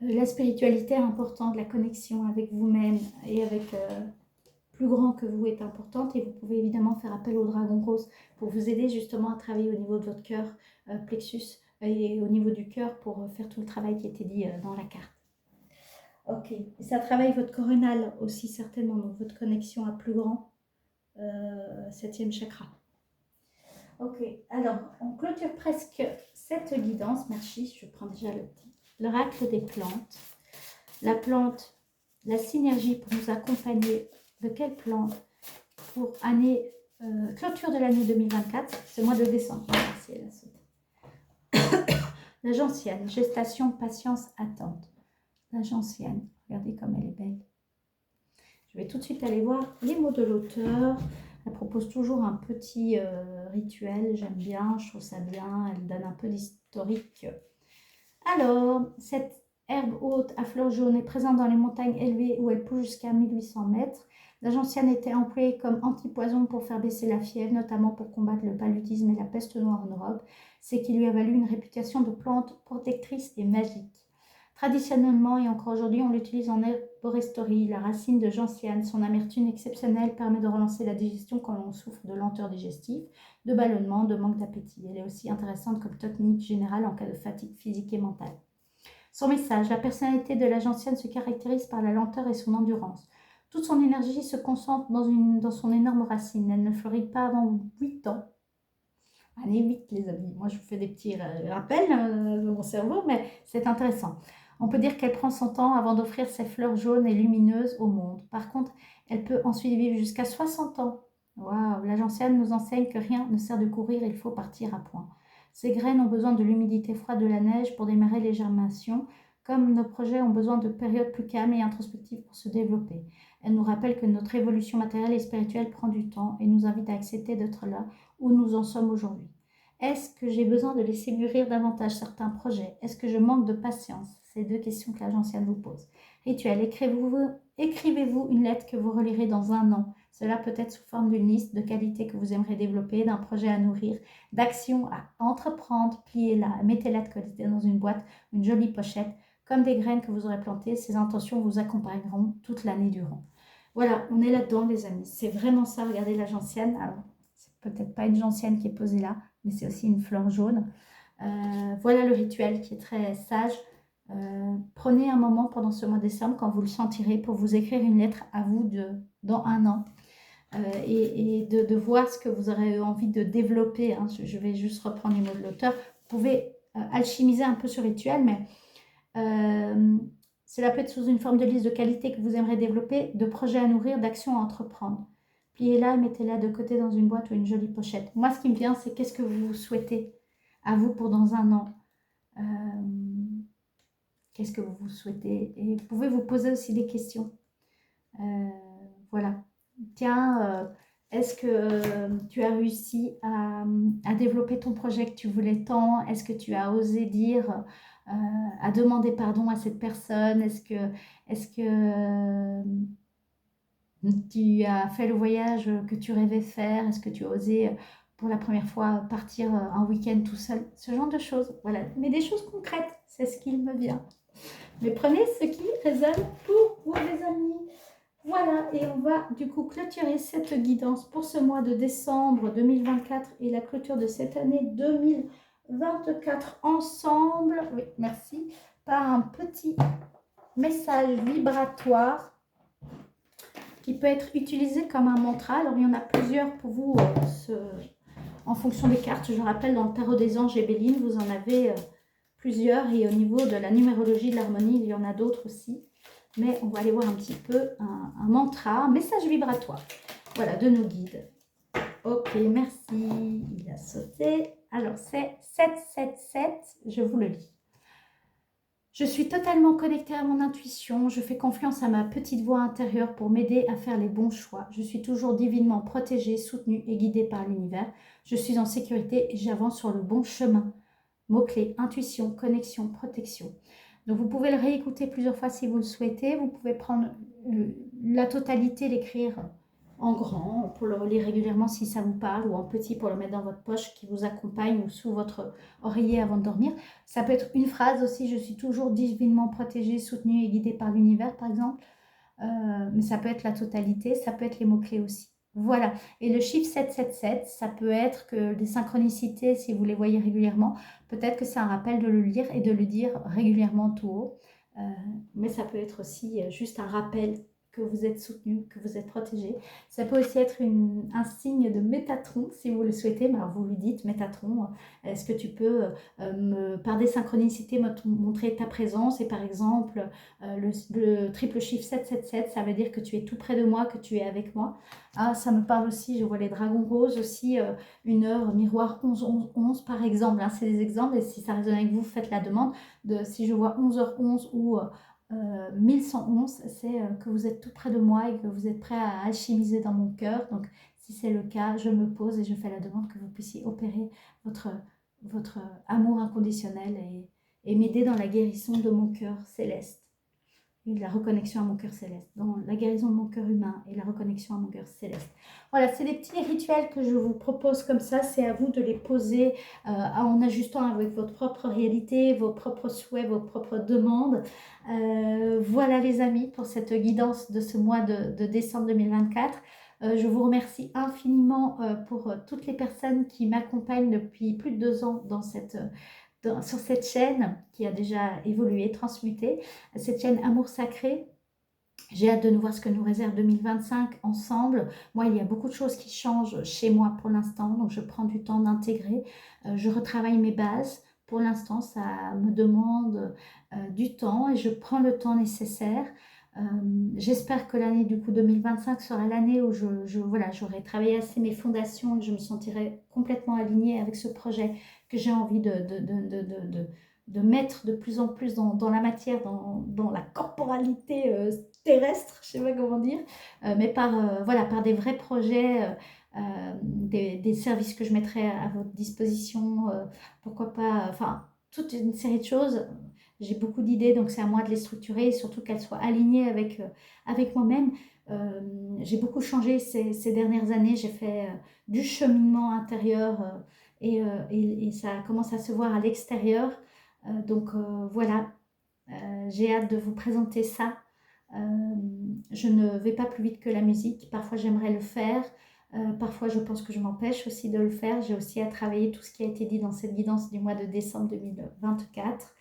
La spiritualité est importante, la connexion avec vous-même et avec plus grand que vous est importante. Et vous pouvez évidemment faire appel au dragon rose pour vous aider justement à travailler au niveau de votre cœur, plexus, et au niveau du cœur pour faire tout le travail qui était dit dans la carte. Ok, ça travaille votre coronal aussi certainement, donc votre connexion à plus grand, 7e chakra. Ok, alors on clôture presque cette guidance. Merci, je prends déjà l'oracle des plantes. La plante, la synergie pour nous accompagner. De quelle plante? Pour clôture de l'année 2024, c'est le mois de décembre. La gentiane, gestation, patience, attente. La gentiane, regardez comme elle est belle. Je vais tout de suite aller voir les mots de l'auteur. Elle propose toujours un petit rituel, j'aime bien, je trouve ça bien, elle donne un peu d'historique. Alors, cette herbe haute à fleurs jaunes est présente dans les montagnes élevées où elle pousse jusqu'à 1800 mètres. La gentiane était employée comme antipoison pour faire baisser la fièvre, notamment pour combattre le paludisme et la peste noire en Europe, ce qui lui a valu une réputation de plante protectrice et magique. Traditionnellement et encore aujourd'hui, on l'utilise en herboristerie. La racine de gentiane, son amertume exceptionnelle, permet de relancer la digestion quand on souffre de lenteur digestive, de ballonnement, de manque d'appétit. Elle est aussi intéressante comme technique générale en cas de fatigue physique et mentale. Son message: la personnalité de la gentiane se caractérise par la lenteur et son endurance. Toute son énergie se concentre dans son énorme racine. Elle ne fleurit pas avant 8 ans. Année 8, les amis. Moi, je vous fais des petits rappels de mon cerveau, mais c'est intéressant. On peut dire qu'elle prend son temps avant d'offrir ses fleurs jaunes et lumineuses au monde. Par contre, elle peut ensuite vivre jusqu'à 60 ans. Waouh, la gentiane nous enseigne que rien ne sert de courir, il faut partir à point. Ces graines ont besoin de l'humidité froide de la neige pour démarrer les germinations, comme nos projets ont besoin de périodes plus calmes et introspectives pour se développer. Elle nous rappelle que notre évolution matérielle et spirituelle prend du temps et nous invite à accepter d'être là où nous en sommes aujourd'hui. Est-ce que j'ai besoin de laisser mûrir davantage certains projets? Est-ce que je manque de patience? C'est deux questions que la gentiane vous pose. Rituel, écrivez-vous une lettre que vous relirez dans un an. Cela peut être sous forme d'une liste de qualités que vous aimeriez développer, d'un projet à nourrir, d'actions à entreprendre. Pliez-la, mettez-la de côté dans une boîte, une jolie pochette, comme des graines que vous aurez plantées. Ces intentions vous accompagneront toute l'année durant. Voilà, on est là-dedans, les amis. C'est vraiment ça. Regardez la gentiane. Alors, c'est peut-être pas une gentiane qui est posée là, mais c'est aussi une fleur jaune. Voilà le rituel qui est très sage. Prenez un moment pendant ce mois de décembre, quand vous le sentirez, pour vous écrire une lettre à vous dans un an. Et de voir ce que vous aurez envie de développer. Hein. Je vais juste reprendre les mots de l'auteur. Vous pouvez alchimiser un peu ce rituel, mais cela peut être sous une forme de liste de qualités que vous aimeriez développer, de projets à nourrir, d'actions à entreprendre. Pliez-la et mettez-la de côté dans une boîte ou une jolie pochette. Moi, ce qui me vient, c'est qu'est-ce que vous souhaitez à vous pour dans un an. Qu'est-ce que vous souhaitez? Et vous pouvez vous poser aussi des questions. Voilà. Tiens, est-ce que tu as réussi à développer ton projet que tu voulais tant? Est-ce que tu as osé dire, à demander pardon à cette personne? Est-ce que tu as fait le voyage que tu rêvais faire? Est-ce que tu as osé pour la première fois partir un week-end tout seul? Ce genre de choses. Voilà. Mais des choses concrètes, c'est ce qu'il me vient. Mais prenez ce qui résonne pour vous, les amis. Voilà, et on va du coup clôturer cette guidance pour ce mois de décembre 2024 et la clôture de cette année 2024 ensemble. Oui, merci. Par un petit message vibratoire qui peut être utilisé comme un mantra. Alors, il y en a plusieurs pour vous en fonction des cartes. Je rappelle, dans le tarot des anges et Béline, vous en avez plusieurs. Et au niveau de la numérologie de l'harmonie, il y en a d'autres aussi. Mais on va aller voir un petit peu un mantra, un message vibratoire. Voilà, de nos guides. Ok, merci. Il a sauté. Alors, c'est 777. Je vous le lis. Je suis totalement connectée à mon intuition. Je fais confiance à ma petite voix intérieure pour m'aider à faire les bons choix. Je suis toujours divinement protégée, soutenue et guidée par l'univers. Je suis en sécurité et j'avance sur le bon chemin. Mots-clés, intuition, connexion, protection. Donc, vous pouvez le réécouter plusieurs fois si vous le souhaitez. Vous pouvez prendre la totalité, l'écrire en grand pour le relire régulièrement si ça vous parle, ou en petit pour le mettre dans votre poche qui vous accompagne ou sous votre oreiller avant de dormir. Ça peut être une phrase aussi, je suis toujours divinement protégée, soutenue et guidée par l'univers par exemple. Mais ça peut être la totalité, ça peut être les mots-clés aussi. Voilà, et le chiffre 777, ça peut être que des synchronicités, si vous les voyez régulièrement, peut-être que c'est un rappel de le lire et de le dire régulièrement tout haut. Mais ça peut être aussi juste un rappel que vous êtes soutenu, que vous êtes protégé. Ça peut aussi être un signe de Métatron, si vous le souhaitez. Mais alors vous lui dites, Métatron, est-ce que tu peux, par des synchronicités, montrer ta présence? Et par exemple, le triple chiffre 777, ça veut dire que tu es tout près de moi, que tu es avec moi. Ah, ça me parle aussi, je vois les dragons roses aussi, une heure, miroir 11, 11, 11 par exemple. Hein, c'est des exemples, et si ça résonne avec vous, faites la demande. Si je vois 11h11 ou 1111, c'est que vous êtes tout près de moi et que vous êtes prêt à alchimiser dans mon cœur. Donc, si c'est le cas, je me pose et je fais la demande que vous puissiez opérer votre amour inconditionnel et m'aider dans la guérison de mon cœur céleste. Et la reconnexion à mon cœur céleste, dans la guérison de mon cœur humain et la reconnexion à mon cœur céleste. Voilà, c'est des petits rituels que je vous propose comme ça. C'est à vous de les poser en ajustant avec votre propre réalité, vos propres souhaits, vos propres demandes. Voilà les amis pour cette guidance de ce mois de décembre 2024. Je vous remercie infiniment pour toutes les personnes qui m'accompagnent depuis plus de 2 ans sur cette chaîne qui a déjà évolué, transmuté, cette chaîne Amour Sacré. J'ai hâte de nous voir ce que nous réserve 2025 ensemble. Moi, il y a beaucoup de choses qui changent chez moi pour l'instant, donc je prends du temps d'intégrer. Je retravaille mes bases. Pour l'instant, ça me demande du temps et je prends le temps nécessaire. J'espère que l'année du coup 2025 sera l'année où voilà, j'aurai travaillé assez mes fondations et je me sentirai complètement alignée avec ce projet que j'ai envie de mettre de plus en plus dans la matière, dans la corporalité terrestre, je ne sais pas comment dire, mais voilà, par des vrais projets des services que je mettrai à votre disposition, pourquoi pas, enfin, toute une série de choses. J'ai beaucoup d'idées, donc c'est à moi de les structurer et surtout qu'elles soient alignées avec moi-même. J'ai beaucoup changé ces dernières années, j'ai fait du cheminement intérieur et ça commence à se voir à l'extérieur. Donc voilà, j'ai hâte de vous présenter ça. Je ne vais pas plus vite que la musique. Parfois, j'aimerais le faire. Parfois, je pense que je m'empêche aussi de le faire. J'ai aussi à travailler tout ce qui a été dit dans cette guidance du mois de décembre 2024.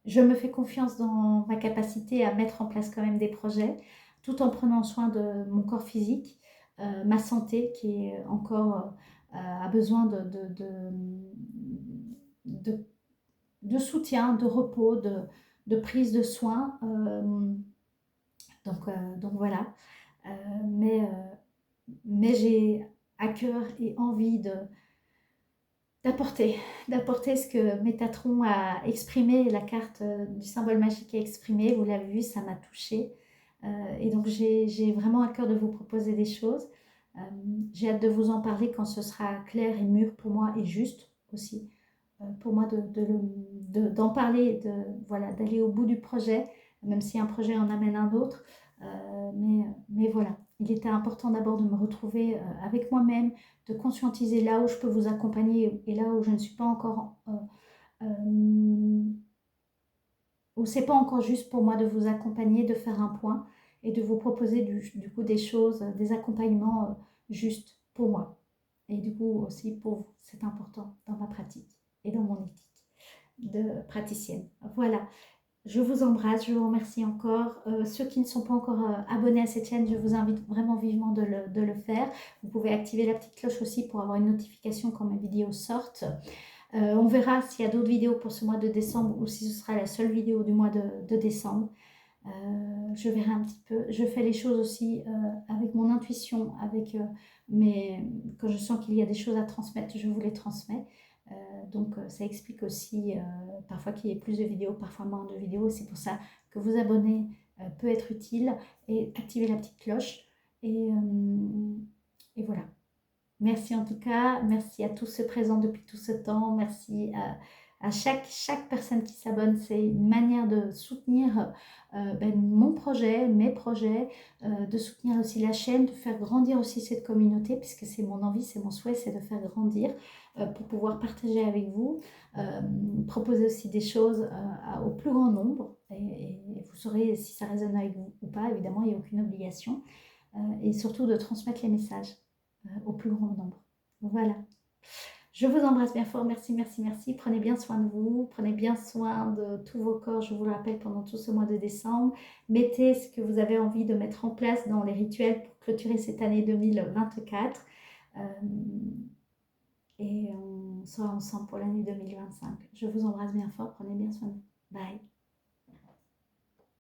Je me fais confiance dans ma capacité à mettre en place quand même des projets, tout en prenant soin de mon corps physique, ma santé qui est encore a besoin de, de soutien, de repos, de prise de soin. Donc voilà. Euh, mais mais j'ai à cœur et envie d'apporter ce que Métatron a exprimé, la carte du symbole magique a exprimé. Vous l'avez vu, ça m'a touchée. Et donc j'ai vraiment à cœur de vous proposer des choses. J'ai hâte de vous en parler quand ce sera clair et mûr pour moi et juste aussi pour moi d'en parler, voilà, d'aller au bout du projet, même si un projet en amène un autre. Mais voilà, il était important d'abord de me retrouver avec moi-même, de conscientiser là où je peux vous accompagner et là où je ne suis pas encore, où c'est pas encore juste pour moi de vous accompagner, de faire un point et de vous proposer du coup des choses, des accompagnements justes pour moi. Et du coup aussi pour vous, c'est important dans ma pratique et dans mon éthique de praticienne. Voilà, je vous embrasse, je vous remercie encore. Ceux qui ne sont pas encore abonnés à cette chaîne, je vous invite vraiment vivement de le faire. Vous pouvez activer la petite cloche aussi pour avoir une notification quand mes vidéos sortent. On verra s'il y a d'autres vidéos pour ce mois de décembre ou si ce sera la seule vidéo du mois de décembre. Je verrai un petit peu. Je fais les choses aussi avec mon intuition, quand je sens qu'il y a des choses à transmettre, je vous les transmets. Donc ça explique aussi parfois qu'il y ait plus de vidéos, parfois moins de vidéos. C'est pour ça que vous abonner peut être utile et activer la petite cloche. Et voilà. Merci en tout cas, merci à tous ceux présents depuis tout ce temps, merci à chaque personne qui s'abonne. C'est une manière de soutenir mon projet, mes projets, de soutenir aussi la chaîne, de faire grandir aussi cette communauté, puisque c'est mon envie, c'est mon souhait, c'est de faire grandir pour pouvoir partager avec vous, proposer aussi des choses au plus grand nombre. Et vous saurez si ça résonne avec vous ou pas, évidemment, il n'y a aucune obligation. Et surtout de transmettre les messages au plus grand nombre. Voilà. Je vous embrasse bien fort. Merci, merci, merci. Prenez bien soin de vous. Prenez bien soin de tous vos corps. Je vous le rappelle pendant tout ce mois de décembre. Mettez ce que vous avez envie de mettre en place dans les rituels pour clôturer cette année 2024. Et on sera ensemble pour l'année 2025. Je vous embrasse bien fort. Prenez bien soin de vous. Bye.